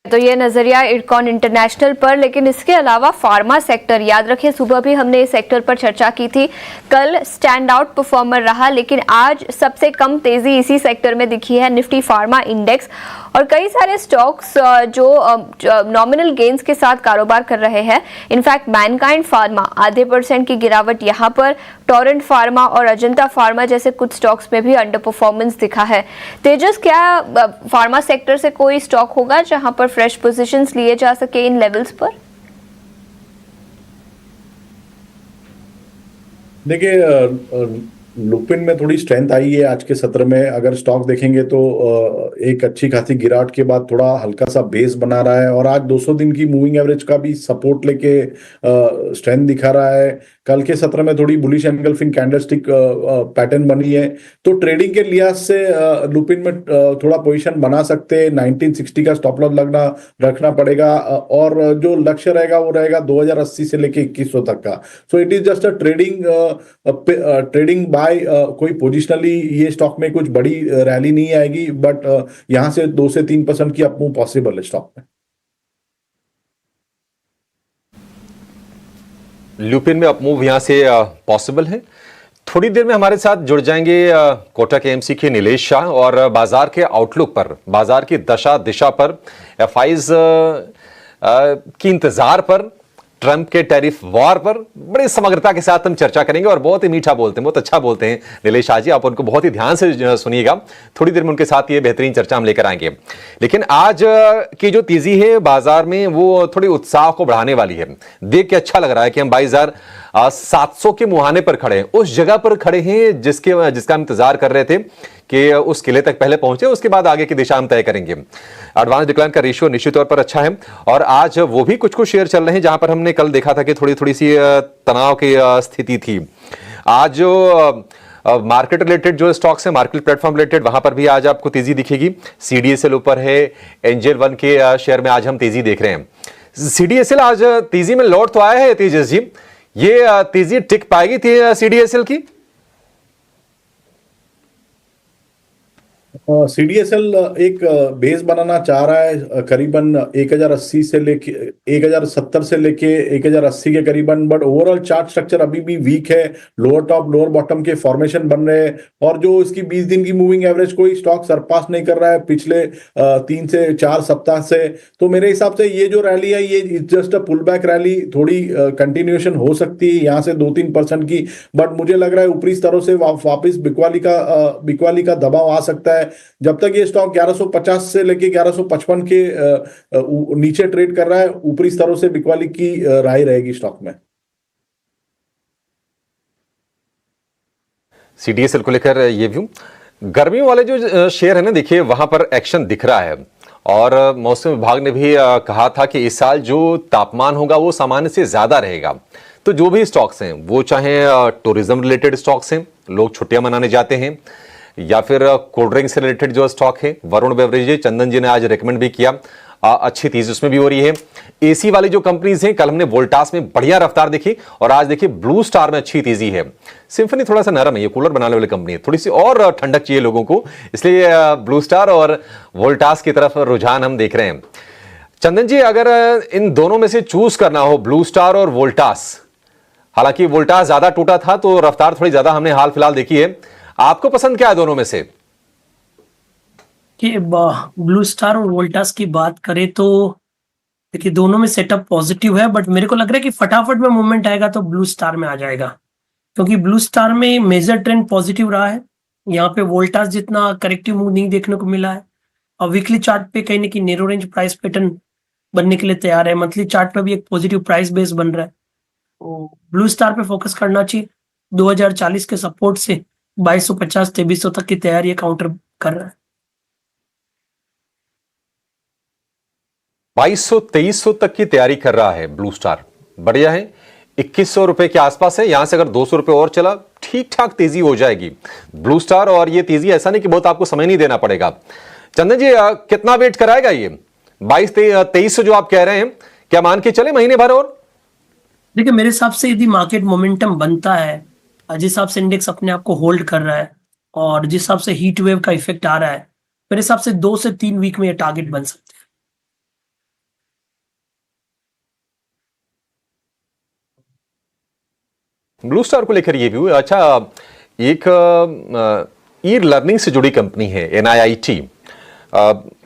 तो ये नजरिया इरकॉन इंटरनेशनल पर। लेकिन इसके अलावा फार्मा सेक्टर, याद रखिए सुबह भी हमने इस सेक्टर पर चर्चा की थी, कल स्टैंड आउट परफॉर्मर रहा, लेकिन आज सबसे कम तेजी इसी सेक्टर में दिखी है निफ्टी फार्मा इंडेक्स। और कई सारे स्टॉक्स जो नॉमिनल गेन्स के साथ कारोबार कर रहे हैं। इनफैक्ट मैनकाइंड फार्मा 0.5% की गिरावट यहाँ पर, टोरेंट फार्मा और अजंता फार्मा जैसे कुछ स्टॉक्स में भी अंडर परफॉर्मेंस दिखा है। तेजस, क्या फार्मा सेक्टर से कोई स्टॉक होगा जहां पर फ्रेश पोजीशंस लिए जा सके इन लेवल्स पर? देखिए, लुपिन में थोड़ी स्ट्रेंथ आई है आज के सत्र में। अगर स्टॉक देखेंगे तो एक अच्छी खासी गिरावट के बाद थोड़ा हल्का सा बेस बना रहा है और आज 200 दिन की मूविंग एवरेज का भी सपोर्ट लेके स्ट्रेंथ दिखा रहा है। कल के सत्र में थोड़ी बुलिश एनगल्फिंग कैंडलस्टिक पैटर्न बनी है, तो ट्रेडिंग के लिहाज से लुपिन में थोड़ा पोजीशन बना सकते हैं। 1960 का स्टॉप लॉस रखना पड़ेगा और जो लक्ष्य रहेगा वो रहेगा 2080 से लेके 2100 तक का। So it is just a trading buy. कोई पोजिशनली ये स्टॉक में कुछ बड़ी रैली नहीं आएगी, बट यहां से 2 से 3% की अपमूव पॉसिबल है स्टॉक में। लुपिन में अपमूव यहां से पॉसिबल है। थोड़ी देर में हमारे साथ जुड़ जाएंगे कोटक AMC के नीलेश शाह और बाजार के आउटलुक पर, बाजार की दशा दिशा पर, FIs की इंतजार पर, ट्रंप के टैरिफ वॉर पर बड़ी समग्रता के साथ हम चर्चा करेंगे। और बहुत ही मीठा बोलते हैं, बहुत अच्छा बोलते हैं नीलेश शाह जी, आप उनको बहुत ही ध्यान से सुनिएगा। थोड़ी देर में उनके साथ ये बेहतरीन चर्चा हम लेकर आएंगे। लेकिन आज की जो तेजी है बाजार में वो थोड़ी उत्साह को बढ़ाने वाली है। देख के अच्छा लग रहा है कि हम 22,700 के मुहाने पर खड़े हैं, उस जगह पर खड़े हैं जिसका हम इंतजार कर रहे थे कि उस किले तक पहले पहुंचे, उसके बाद आगे की दिशा हम तय करेंगे। एडवांस डिक्लाइन का रेशियो निश्चित तौर पर अच्छा है और आज वो भी कुछ शेयर चल रहे हैं जहां पर हमने कल देखा था कि थोड़ी सी तनाव की स्थिति थी। आज जो मार्केट रिलेटेड जो स्टॉक्स है, मार्केट प्लेटफॉर्म रिलेटेड, वहां पर भी आज आपको तेजी दिखेगी। CDSL ऊपर है, एंजल वन के शेयर में आज हम तेजी देख रहे हैं। CDSL आज तेजी में लौट तो आया है तेजस जी, ये तेजी टिक पाएगी CDSL की? सीडीएसएल एक बेस बनाना चाह रहा है करीबन 1080 से लेके 1070 से लेके 1080 के करीबन, बट ओवरऑल चार्ट स्ट्रक्चर अभी भी वीक है। लोअर टॉप लोअर बॉटम के फॉर्मेशन बन रहे हैं और जो इसकी 20 दिन की मूविंग एवरेज कोई स्टॉक सरपास नहीं कर रहा है पिछले 3 से 4 सप्ताह से। तो मेरे हिसाब से ये जो रैली है ये just a pullback rally, थोड़ी कंटिन्यूएशन हो सकती है यहाँ से 2-3% की, बट मुझे लग रहा है ऊपरी स्तरों से वापस बिकवाली का दबाव आ सकता है। जब तक ये स्टॉक 1150 से लेके 1155 के नीचे ट्रेड कर रहा है, ऊपरी स्तरों से बिकवाली की राय रहेगी स्टॉक में। सीडीएसएल को लेकर ये व्यू। गर्मियों वाले जो शेयर है ना, देखिए वहां पर एक्शन दिख रहा है और मौसम विभाग ने भी कहा था कि इस साल जो तापमान होगा वो सामान्य से ज्यादा रहेगा। तो जो भी स्टॉक्स हैं वो चाहे टूरिज्म रिलेटेड स्टॉक्स हैं, लोग छुट्टियां मनाने जाते हैं, या फिर कोल्ड ड्रिंक से रिलेटेड जो स्टॉक है, वरुण बेवरेज चंदन जी ने आज रेकमेंड भी किया, अच्छी तेजी उसमें भी हो रही है। एसी वाली जो कंपनीज हैं, कल हमने वोल्टास में बढ़िया रफ्तार देखी और आज देखिए ब्लू स्टार में अच्छी तेजी है। सिम्फनी थोड़ा सा नरम है, ये कूलर बनाने वाली कंपनी है, थोड़ी सी और ठंडक चाहिए लोगों को, इसलिए ब्लू स्टार और वोल्टास की तरफ रुझान हम देख रहे हैं। चंदन जी, अगर इन दोनों में से चूज करना हो, ब्लू स्टार और वोल्टास, हालांकि वोल्टास ज्यादा टूटा था तो रफ्तार थोड़ी ज्यादा हमने हाल फिलहाल देखी है, आपको पसंद क्या है दोनों में से? कि ब्लू स्टार और वोल्टास की बात करें तो देखिए दोनों में सेटअप पॉजिटिव है, बट मेरे को लग रहा है कि फटाफट में मूवमेंट आएगा तो ब्लू स्टार में आ जाएगा, क्योंकि ब्लू स्टार में मेजर ट्रेंड पॉजिटिव रहा है। यहाँ पे वोल्टास जितना करेक्टिव मूव नहीं देखने को मिला है और वीकली चार्ट पे कहीं ना कहीं नैरो रेंज प्राइस पैटर्न बनने के लिए तैयार है। मंथली चार्ट पे भी एक पॉजिटिव प्राइस बेस बन रहा है, तो ब्लू स्टार पे फोकस करना चाहिए। 2040 के सपोर्ट से 2250-2300 तक की तैयारी काउंटर कर रहा है। 2200-2300 तक की तैयारी कर रहा है ब्लू स्टार, बढ़िया है। 2100 रुपए के आसपास है, यहां से अगर 200 रुपए और चला ठीक ठाक तेजी हो जाएगी ब्लू स्टार, और ये तेजी ऐसा नहीं कि बहुत आपको समय नहीं देना पड़ेगा। चंदन जी, कितना वेट कराएगा ये 2200-2300 जो आप कह रहे हैं, क्या मान के चले महीने भर और? देखिए मेरे हिसाब से यदि मार्केट मोमेंटम बनता है, जिस हिसाब से इंडेक्स अपने आप को होल्ड कर रहा है और जिस हिसाब से हीट वेव का इफेक्ट आ रहा है, मेरे हिसाब से 2 से 3 वीक में ये टारगेट बन सकते हैं। ब्लू स्टार को लेकर ये व्यू। अच्छा, एक ई लर्निंग से जुड़ी कंपनी है NIIT,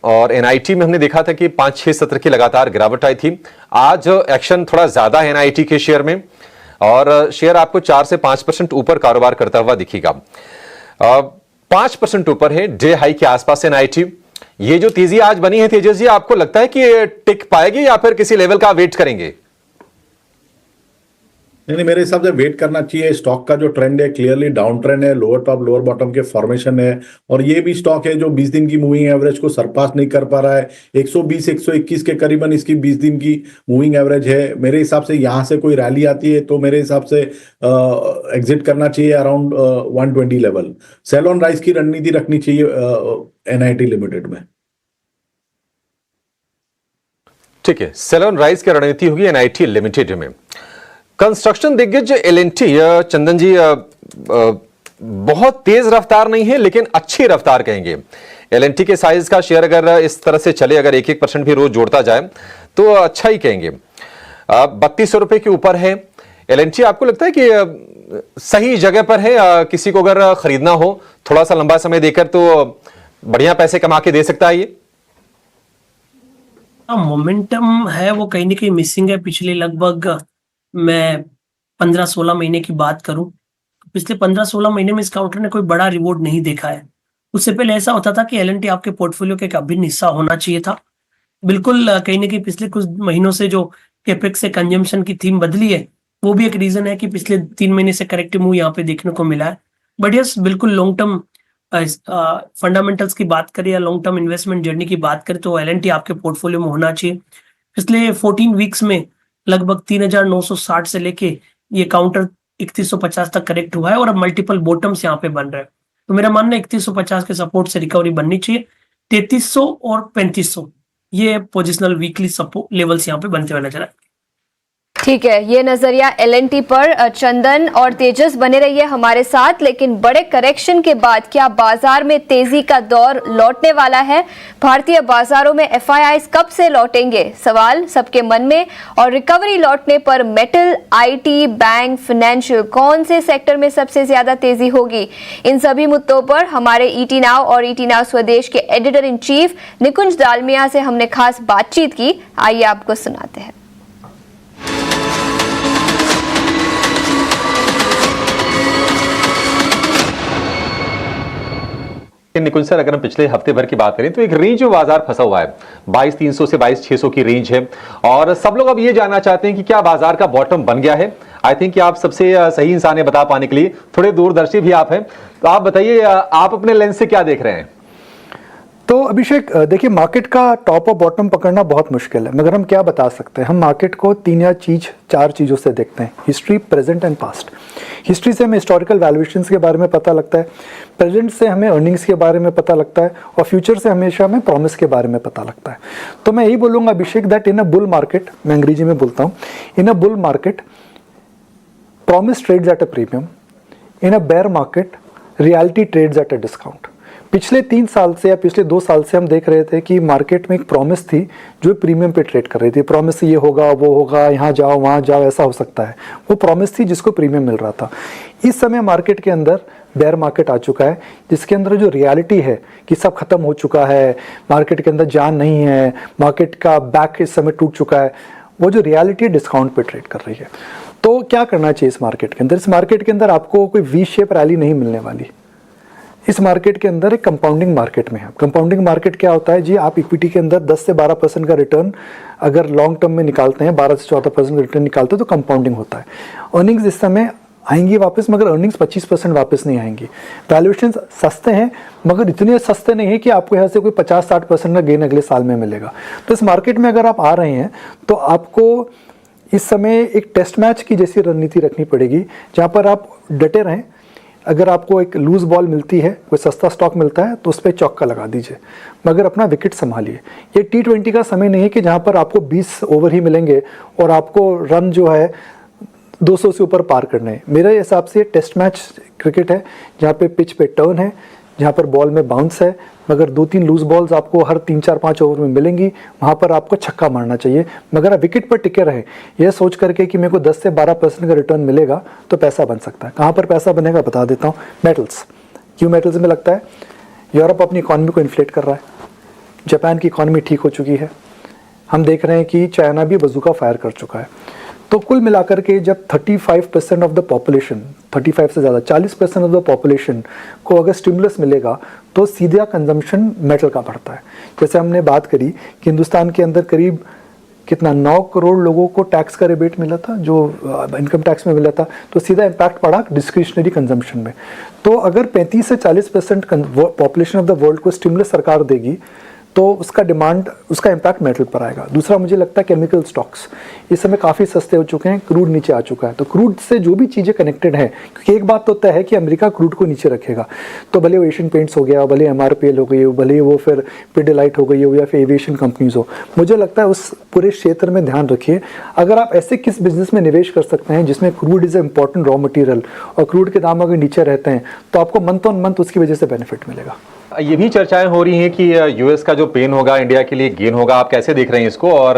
और NIIT में हमने देखा था कि 5-6 सत्र की लगातार गिरावट आई थी। आज एक्शन थोड़ा ज्यादा है NIIT के शेयर में और शेयर आपको 4 से 5% ऊपर कारोबार करता हुआ दिखेगा। 5% ऊपर है, डे हाई के आसपास NIIT। ये जो तेजी आज बनी है तेजस जी, आपको लगता है कि टिक पाएगी या फिर किसी लेवल का वेट करेंगे? नहीं, मेरे हिसाब से वेट करना चाहिए। स्टॉक का जो ट्रेंड है क्लियरली डाउन ट्रेंड है, लोअर टॉप लोअर बॉटम के फॉर्मेशन है, और ये भी स्टॉक है जो 20 दिन की मूविंग एवरेज को सरपास नहीं कर पा रहा है। 120-121 के करीबन इसकी 20 दिन की मूविंग एवरेज है। मेरे हिसाब से यहाँ से कोई रैली आती है तो मेरे हिसाब से एग्जिट करना चाहिए around 120 level. Sell on rise की रणनीति रखनी चाहिए NIIT लिमिटेड में। ठीक है, सेल ऑन राइज की रणनीति होगी NIIT लिमिटेड में। कंस्ट्रक्शन दिग्गज L&T, चंदन जी, बहुत तेज रफ्तार नहीं है लेकिन अच्छी रफ्तार कहेंगे। L&T के साइज का शेयर अगर इस तरह से चले, अगर 1-1% भी रोज जोड़ता जाए तो अच्छा ही कहेंगे। 3200 रुपए के ऊपर है L&T। आपको लगता है कि सही जगह पर है? किसी को अगर खरीदना हो थोड़ा सा लंबा समय देकर तो बढ़िया पैसे कमा के दे सकता है ये? मोमेंटम है वो कहीं ना कहीं मिसिंग है। पिछले लगभग मैं 15-16 महीने की बात करूं, पिछले 15-16 महीने में इस काउंटर ने कोई बड़ा रिवॉर्ड नहीं देखा है। उससे पहले ऐसा होता था कि L&T आपके पोर्टफोलियो का एक अभिन्न हिस्सा होना चाहिए था। बिल्कुल कहीं ना कहीं पिछले कुछ महीनों से जो कैपेक्स से कंजम्पशन की थीम बदली है, वो भी एक रीजन है कि पिछले 3 महीने से करेक्टिव मूव यहाँ पे देखने को मिला है। बट यस, बिल्कुल लॉन्ग टर्म फंडामेंटल्स की बात करें या लॉन्ग टर्म इन्वेस्टमेंट जर्नी की बात करें तो L&T आपके पोर्टफोलियो में होना चाहिए। पिछले 14 वीक्स में लगभग 3960 से लेके ये काउंटर 3150 तक करेक्ट हुआ है और अब मल्टीपल बॉटम्स यहाँ पे बन रहे हैं। तो मेरा मानना है 3150 के सपोर्ट से रिकवरी बननी चाहिए। 3300 और 3500 ये पोजिशनल वीकली सपोर्ट लेवल्स यहाँ पे बनते हुए नजर आए। ठीक है, ये नजरिया एल&टी पर। चंदन और तेजस बने रहिए हमारे साथ। लेकिन बड़े करेक्शन के बाद क्या बाजार में तेजी का दौर लौटने वाला है? भारतीय बाजारों में एफआईआईज कब से लौटेंगे, सवाल सबके मन में। और रिकवरी लौटने पर मेटल, आईटी, बैंक, फाइनेंशियल, कौन से सेक्टर में सबसे ज्यादा तेजी होगी? इन सभी मुद्दों पर हमारे ईटी नाउ और ईटी नाउ स्वदेश के एडिटर इन चीफ निकुंज दालमिया से हमने खास बातचीत की। आइए आपको सुनाते हैं। निकुंज सर, अगर हम पिछले हफ्ते भर की बात करें तो एक रेंज में बाजार फंसा हुआ है, 22,300 से 22,600 की रेंज है और सब लोग अब ये जानना चाहते हैं कि क्या बाजार का बॉटम बन गया है। आई थिंक कि आप सबसे सही इंसान है बता पाने के लिए, थोड़े दूरदर्शी भी आप हैं, तो आप बताइए आप अपने लेंस से क्या देख रहे हैं? तो अभिषेक देखिए, मार्केट का टॉप और बॉटम पकड़ना बहुत मुश्किल है, मगर हम क्या बता सकते हैं, हम मार्केट को चार चीज़ों से देखते हैं, history, present and past. History से हमें हिस्टोरिकल वैल्यूएशंस के बारे में पता लगता है, प्रेजेंट से हमें अर्निंग्स के बारे में पता लगता है और फ्यूचर से हमेशा हमें प्रॉमिस के बारे में पता लगता है। तो मैं यही बोलूँगा Abhishek that in a bull market, मैं अंग्रेजी में बोलता हूँ, in a bull market promise trades at a premium, in a bear market reality trades at a discount. पिछले 3 साल से या पिछले 2 साल से हम देख रहे थे कि मार्केट में एक प्रॉमिस थी जो प्रीमियम पे ट्रेड कर रही थी। प्रॉमिस ये होगा, वो होगा, यहाँ जाओ वहाँ जाओ, ऐसा हो सकता है, वो प्रॉमिस थी जिसको प्रीमियम मिल रहा था। इस समय मार्केट के अंदर बेयर मार्केट आ चुका है, जिसके अंदर जो रियलिटी है कि सब खत्म हो चुका है, मार्केट के अंदर जान नहीं है, मार्केट का बैक इस समय टूट चुका है, वो जो रियलिटी डिस्काउंट पे ट्रेड कर रही है। तो क्या करना चाहिए इस मार्केट के अंदर? इस मार्केट के अंदर आपको कोई वी शेप रैली नहीं मिलने वाली। इस मार्केट के अंदर एक कंपाउंडिंग मार्केट में है। कंपाउंडिंग मार्केट क्या होता है जी? आप इक्विटी के अंदर 10 से 12% का रिटर्न अगर लॉन्ग टर्म में निकालते हैं, 12 से 14% का रिटर्न निकालते हैं तो कंपाउंडिंग होता है। अर्निंग्स इस समय आएंगी वापस, मगर अर्निंग्स 25% वापस नहीं आएंगी। वैल्यूएशन सस्ते हैं, मगर इतने सस्ते नहीं है कि आपको यहाँ से कोई 50-60% का गेन अगले साल में मिलेगा। तो इस मार्केट में अगर आप आ रहे हैं तो आपको इस समय एक टेस्ट मैच की जैसी रणनीति रखनी पड़ेगी, जहाँ पर आप डटे रहें। अगर आपको एक लूज बॉल मिलती है, कोई सस्ता स्टॉक मिलता है, तो उस पर चौका लगा दीजिए, मगर अपना विकेट संभालिए। ये T20 का समय नहीं है कि जहाँ पर आपको 20 ओवर ही मिलेंगे और आपको रन जो है 200 से ऊपर पार करने हैं। मेरे हिसाब से टेस्ट मैच क्रिकेट है, जहाँ पे पिच पे टर्न है, जहाँ पर बॉल में बाउंस है, मगर 2-3 लूज बॉल्स आपको हर 3-4-5 ओवर में मिलेंगी, वहाँ पर आपको छक्का मारना चाहिए। मगर आप विकेट पर टिके रहे, यह सोच करके कि मेरे को 10 से 12% का रिटर्न मिलेगा तो पैसा बन सकता है। कहाँ पर पैसा बनेगा बता देता हूँ, मेटल्स। क्यों मेटल्स में लगता है? यूरोप अपनी इकॉनमी को इन्फ्लेट कर रहा है, जापान की इकॉनमी ठीक हो चुकी है, हम देख रहे हैं कि चाइना भी बजूका फायर कर चुका है। तो कुल मिलाकर के जब 35% ऑफ द पॉपुलेशन, 35 से ज़्यादा 40% ऑफ द पॉपुलेशन को अगर स्टिमुलस मिलेगा तो सीधा कंजम्पशन मेटल का बढ़ता है। जैसे हमने बात करी कि हिंदुस्तान के अंदर करीब कितना 9 करोड़ लोगों को टैक्स का रिबेट मिला था, जो इनकम टैक्स में मिला था, तो सीधा इम्पैक्ट पड़ा डिस्क्रिशनरी कंजम्पशन में। तो अगर 35 से 40% पॉपुलेशन ऑफ द वर्ल्ड को स्टिमुलस सरकार देगी तो उसका डिमांड, उसका इम्पैक्ट मेटल पर आएगा। दूसरा मुझे लगता है केमिकल स्टॉक्स इस समय काफ़ी सस्ते हो चुके हैं, क्रूड नीचे आ चुका है। तो क्रूड से जो भी चीज़ें कनेक्टेड हैं, क्योंकि एक बात तो तय है कि अमेरिका क्रूड को नीचे रखेगा, तो भले वो एशियन पेंट्स हो गया, भले MRPL हो गई हो, भले वो फिर पिडिलाइट हो गई हो, या फिर एविएशन कंपनीज हो, मुझे लगता है उस पूरे क्षेत्र में ध्यान रखिए। अगर आप ऐसे किस बिजनेस में निवेश कर सकते हैं जिसमें crude is a important raw material और क्रूड के दाम अगर नीचे रहते हैं तो आपको मंथ ऑन मंथ उसकी वजह से बेनिफिट मिलेगा। ये भी चर्चाएं हो रही हैं कि यूएस का जो पेन होगा इंडिया के लिए गेन होगा, आप कैसे देख रहे हैं इसको? और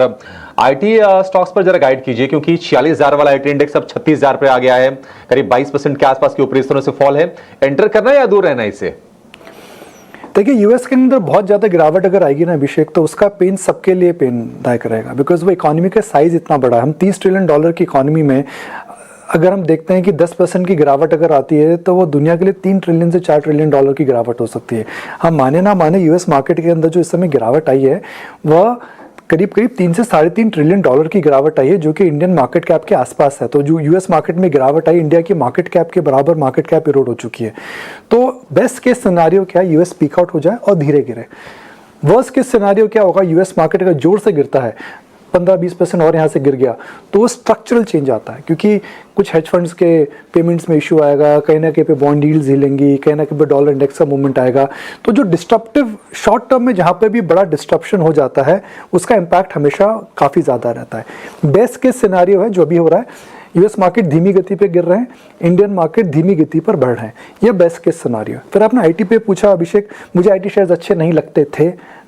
आईटी स्टॉक्स पर जरा गाइड कीजिए, क्योंकि 46,000 वाला आईटी इंडेक्स अब 36,000 पे आ गया है, करीब 22% के आसपास के ऊपरी स्तरों से फॉल है। एंटर करना या दूर रहना इससे? देखिए, यूएस के अंदर बहुत ज़्यादा गिरावट अगर आएगी ना अभिषेक, तो उसका पेन सबके लिए पेनदायक रहेगा, बिकॉज वो इकोनॉमी का साइज इतना बड़ा है। हम $30 ट्रिलियन की इकोनॉमी में अगर हम देखते हैं कि 10% की गिरावट अगर आती है तो वो दुनिया के लिए $3 ट्रिलियन से $4 ट्रिलियन की गिरावट हो सकती है। हम माने ना माने, यूएस मार्केट के अंदर जो इस समय गिरावट आई है वह करीब 3 से $3.5 ट्रिलियन की गिरावट आई है, जो कि इंडियन मार्केट कैप के आसपास है। तो जो यूएस मार्केट में गिरावट आई, इंडिया की मार्केट कैप के बराबर मार्केट कैप इरोड हो चुकी है। तो बेस्ट केस सिनेरियो क्या है? यूएस पीक आउट हो जाए और धीरे गिरे। वर्स्ट केस सिनेरियो क्या होगा? यूएस मार्केट अगर जोर से गिरता है 15-20% और यहाँ से गिर गया तो वो स्ट्रक्चरल चेंज आता है, क्योंकि कुछ हेज फंड्स के पेमेंट्स में इशू आएगा, कहीं ना कहीं पे बॉन्ड यील्ड्स हिलेंगी, कहीं ना कहीं पे डॉलर इंडेक्स का मूवमेंट आएगा। तो जो डिस्ट्रप्टिव शॉर्ट टर्म में जहाँ पे भी बड़ा डिस्ट्रप्शन हो जाता है उसका इम्पैक्ट हमेशा काफ़ी ज़्यादा रहता है। बेस्ट केस सिनारियो है जो अभी हो रहा है, यूएस मार्केट धीमी गति पे गिर रहे हैं, इंडियन मार्केट धीमी गति पर बढ़ रहे हैं, यह बेस्ट केस सिनारियो है। फिर आपने आईटी पे पूछा अभिषेक, मुझे आईटी शेयर्स अच्छे नहीं लगते थे,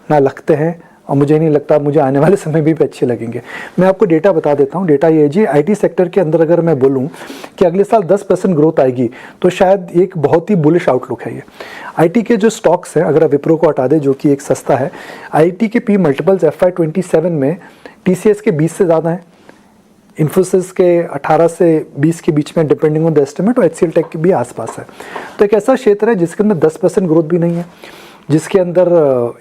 ना लगते हैं, और मुझे नहीं लगता मुझे आने वाले समय भी अच्छे लगेंगे। मैं आपको डेटा बता देता हूँ। डेटा ये जी, आईटी सेक्टर के अंदर अगर मैं बोलूँ कि अगले साल 10% ग्रोथ आएगी तो शायद एक बहुत ही बुलिश आउटलुक है ये। आईटी के जो स्टॉक्स हैं, अगर आप विप्रो को हटा दें जो कि एक सस्ता है, आईटी के पी मल्टीपल्स FY27 में टीसीएस के 20 से ज़्यादा हैं, इन्फोसिस के 18 से 20 के बीच में डिपेंडिंग ऑन द एस्टिमेट, और HCL टेक के भी आसपास है। तो एक ऐसा क्षेत्र है जिसके अंदर 10% ग्रोथ भी नहीं है, जिसके अंदर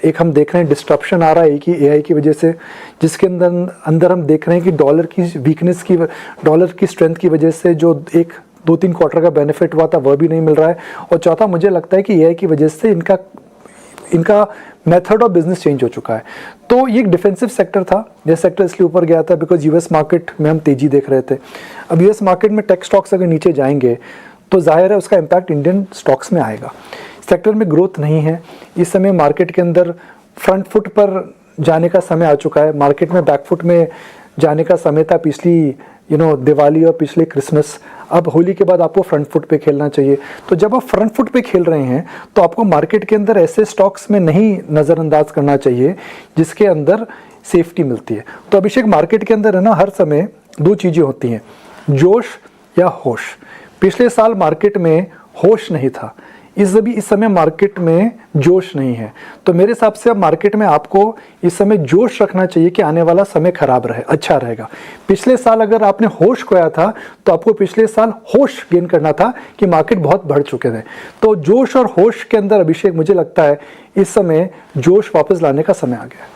एक हम देख रहे हैं डिस्ट्रप्शन आ रहा है कि एआई की वजह से, जिसके अंदर हम देख रहे हैं कि डॉलर की वीकनेस की, डॉलर की स्ट्रेंथ की वजह से जो एक 2-3 क्वार्टर का बेनिफिट हुआ था वह भी नहीं मिल रहा है। और चौथा, मुझे लगता है कि एआई की वजह से इनका मेथड ऑफ बिजनेस चेंज हो चुका है। तो ये एक डिफेंसिव सेक्टर था। यह सेक्टर इसलिए ऊपर गया था बिकॉज यूएस मार्केट में हम तेजी देख रहे थे। अब यूएस मार्केट में टेक स्टॉक्स अगर नीचे जाएंगे तो जाहिर है उसका इम्पैक्ट इंडियन स्टॉक्स में आएगा। सेक्टर में ग्रोथ नहीं है इस समय, मार्केट के अंदर फ्रंट फुट पर जाने का समय आ चुका है, मार्केट में बैक फुट में जाने का समय था पिछली दिवाली और पिछले क्रिसमस। अब होली के बाद आपको फ्रंट फुट पे खेलना चाहिए। तो जब आप फ्रंट फुट पे खेल रहे हैं तो आपको मार्केट के अंदर ऐसे स्टॉक्स में नहीं नज़रअंदाज करना चाहिए जिसके अंदर सेफ्टी मिलती है। तो अभिषेक, मार्केट के अंदर है ना, हर समय 2 चीज़ें होती हैं, जोश या होश। पिछले साल मार्केट में होश नहीं था, इस समय मार्केट में जोश नहीं है। तो मेरे हिसाब से अब मार्केट में आपको इस समय जोश रखना चाहिए कि आने वाला समय खराब रहे, अच्छा रहेगा। पिछले साल अगर आपने होश खोया था तो आपको पिछले साल होश गेन करना था कि मार्केट बहुत बढ़ चुके थे। तो जोश और होश के अंदर अभिषेक, मुझे लगता है इस समय जोश वापस लाने का समय आ गया है।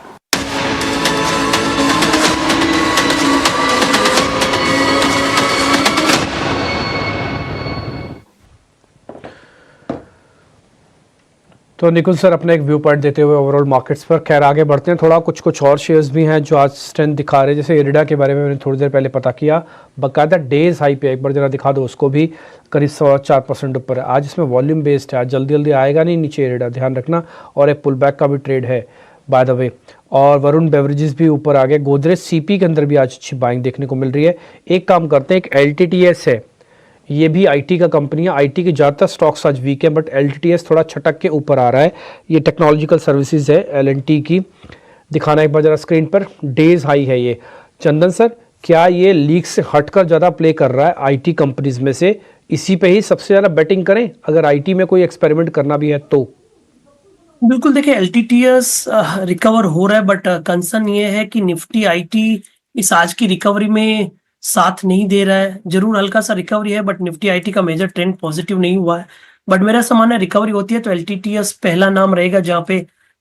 तो निकुल सर अपना एक व्यू पॉइंट देते हुए ओवरऑल मार्केट्स पर, खैर आगे बढ़ते हैं। थोड़ा कुछ और शेयर्स भी हैं जो आज स्ट्रेंथ दिखा रहे हैं, जैसे इरिडा के बारे में मैंने थोड़ी देर पहले पता किया, बकायदा डेज हाई पे, एक बार जरा दिखा दो उसको भी, करीब 4% ऊपर है। आज इसमें वॉल्यूम बेस्ड है, आज जल्दी आएगा नहीं नीचे इरिडा, ध्यान रखना। और एक पुल बैक का भी ट्रेड है बाय द वे। और वरुण बेवरेजेस भी ऊपर आ गए। गोदरेज सीपी के अंदर भी आज अच्छी बाइंग देखने को मिल रही है। एक काम करते हैं, एक LTTS है, ये भी आईटी का कंपनी है। आईटी के ज़्यादातर स्टॉक्स आज वीक है, बट LTTS थोड़ा छटक के ऊपर आ रहा है। ये टेक्नोलॉजिकल सर्विसेज है LNT की, दिखाना एक बार जरा स्क्रीन पर, डेज हाई है ये। चंदन सर, क्या ये लीक से हटकर ज़्यादा प्ले कर रहा है आईटी कंपनीज में से? इसी पे ही सबसे ज़्यादा बेटिंग करें अगर आईटी में कोई एक्सपेरिमेंट करना भी है तो? बिल्कुल, देखिए LTTS रिकवर हो रहा है, बट कंसर्न ये है कि निफ्टी आईटी इस आज की रिकवरी में साथ नहीं दे रहा है। जरूर हल्का सा रिकवरी है, बट निफ्टी आईटी का मेजर ट्रेंड पॉजिटिव नहीं हुआ है। बट मेरा सामान्य रिकवरी होती है तो LTTS पहला नाम रहेगा जहां पे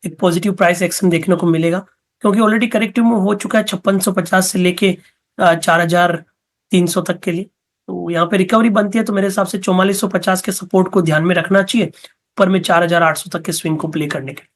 एक पॉजिटिव प्राइस एक्शन देखने को मिलेगा, क्योंकि ऑलरेडी करेक्टिव में हो चुका है 5650 से लेके 4300 तक के लिए। तो यहाँ पे रिकवरी बनती है तो मेरे हिसाब से 4450 के सपोर्ट को ध्यान में रखना चाहिए, ऊपर में 4800 तक के स्विंग को प्ले करने के।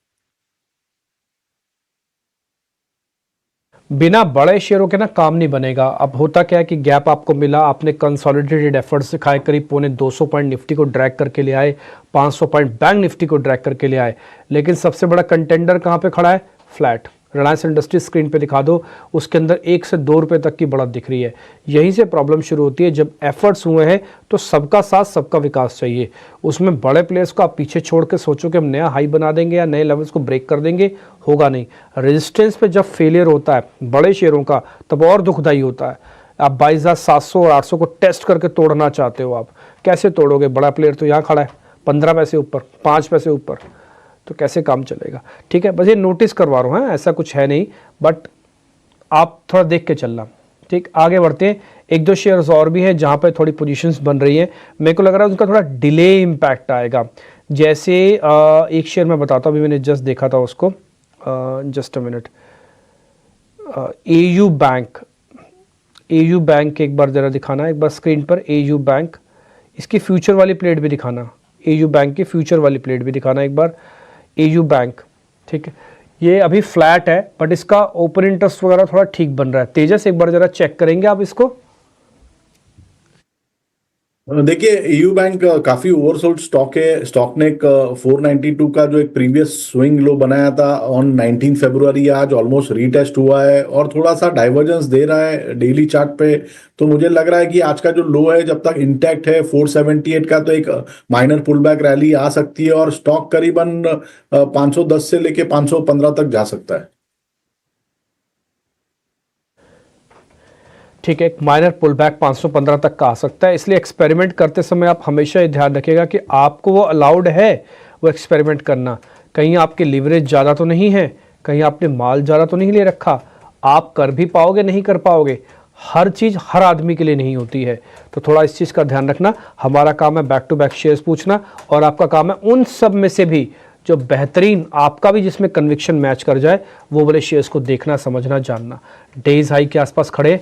बिना बड़े शेयरों के ना काम नहीं बनेगा। अब होता क्या है कि गैप आपको मिला, आपने कंसोलिडेटेड एफर्ट्स दिखाए, करीब 250 पॉइंट निफ्टी को ड्रैग करके ले आए, 500 पॉइंट बैंक निफ्टी को ड्रैग करके ले आए, लेकिन सबसे बड़ा कंटेंडर कहाँ पे खड़ा है? फ्लैट। रिलायंस इंडस्ट्रीज स्क्रीन पे दिखा दो, उसके अंदर 1 से 2 रुपए तक की बढ़त दिख रही है। यहीं से प्रॉब्लम शुरू होती है। जब एफर्ट्स हुए हैं तो सबका साथ सबका विकास चाहिए, उसमें बड़े प्लेयर्स को आप पीछे छोड़ के सोचो कि हम नया हाई बना देंगे या नए लेवल्स को ब्रेक कर देंगे, होगा नहीं। रेजिस्टेंस पे जब फेलियर होता है बड़े शेयरों का तब और दुखदाई होता है। आप 22,700 और 800 को टेस्ट करके तोड़ना चाहते हो, आप कैसे तोड़ोगे? बड़ा प्लेयर तो यहाँ खड़ा है 15 पैसे ऊपर, 5 पैसे ऊपर, तो कैसे काम चलेगा? ठीक है, बस ये नोटिस करवा रहा हूँ, ऐसा कुछ है नहीं, बट आप थोड़ा देख के चलना। ठीक, आगे बढ़ते हैं। 1-2 शेयर्स और भी हैं जहाँ पे थोड़ी पोजीशंस बन रही है, मेरे को लग रहा है उनका थोड़ा डिले इम्पैक्ट आएगा। जैसे एक शेयर मैं बताता हूँ, अभी मैंने जस्ट देखा था उसको, just a minute, AU bank एक बार जरा दिखाना, एक बार स्क्रीन पर AU बैंक, इसकी फ्यूचर वाली प्लेट भी दिखाना, AU बैंक की फ्यूचर वाली प्लेट भी दिखाना एक बार, AU बैंक। ठीक है, ये अभी फ्लैट है बट इसका ओपन इंटरेस्ट वगैरह थोड़ा ठीक बन रहा है। तेजस एक बार जरा चेक करेंगे आप इसको। देखिए ईयू बैंक काफी ओवरसोल्ड स्टॉक है। स्टॉक ने एक 492 का जो एक प्रीवियस स्विंग लो बनाया था ऑन 19 फरवरी आज ऑलमोस्ट रीटेस्ट हुआ है और थोड़ा सा डाइवर्जेंस दे रहा है डेली चार्ट पे। तो मुझे लग रहा है कि आज का जो लो है जब तक इंटैक्ट है 478 का, तो एक माइनर पुल बैक रैली आ सकती है और स्टॉक करीबन 510 से लेके 515 तक जा सकता है। ठीक है, एक माइनर पुल बैक 515 तक का आ सकता है, इसलिए एक्सपेरिमेंट करते समय आप हमेशा ये ध्यान रखिएगा कि आपको वो अलाउड है वो एक्सपेरिमेंट करना। कहीं आपके लीवरेज ज़्यादा तो नहीं है, कहीं आपने माल ज़्यादा तो नहीं ले रखा। आप कर भी पाओगे नहीं कर पाओगे, हर चीज़ हर आदमी के लिए नहीं होती है, तो थोड़ा इस चीज़ का ध्यान रखना। हमारा काम है बैक टू बैक शेयर्स पूछना और आपका काम है उन सब में से भी जो बेहतरीन आपका भी जिसमें कन्विक्शन मैच कर जाए वो वाले शेयर्स को देखना, समझना, जानना। डेज हाई के आसपास खड़े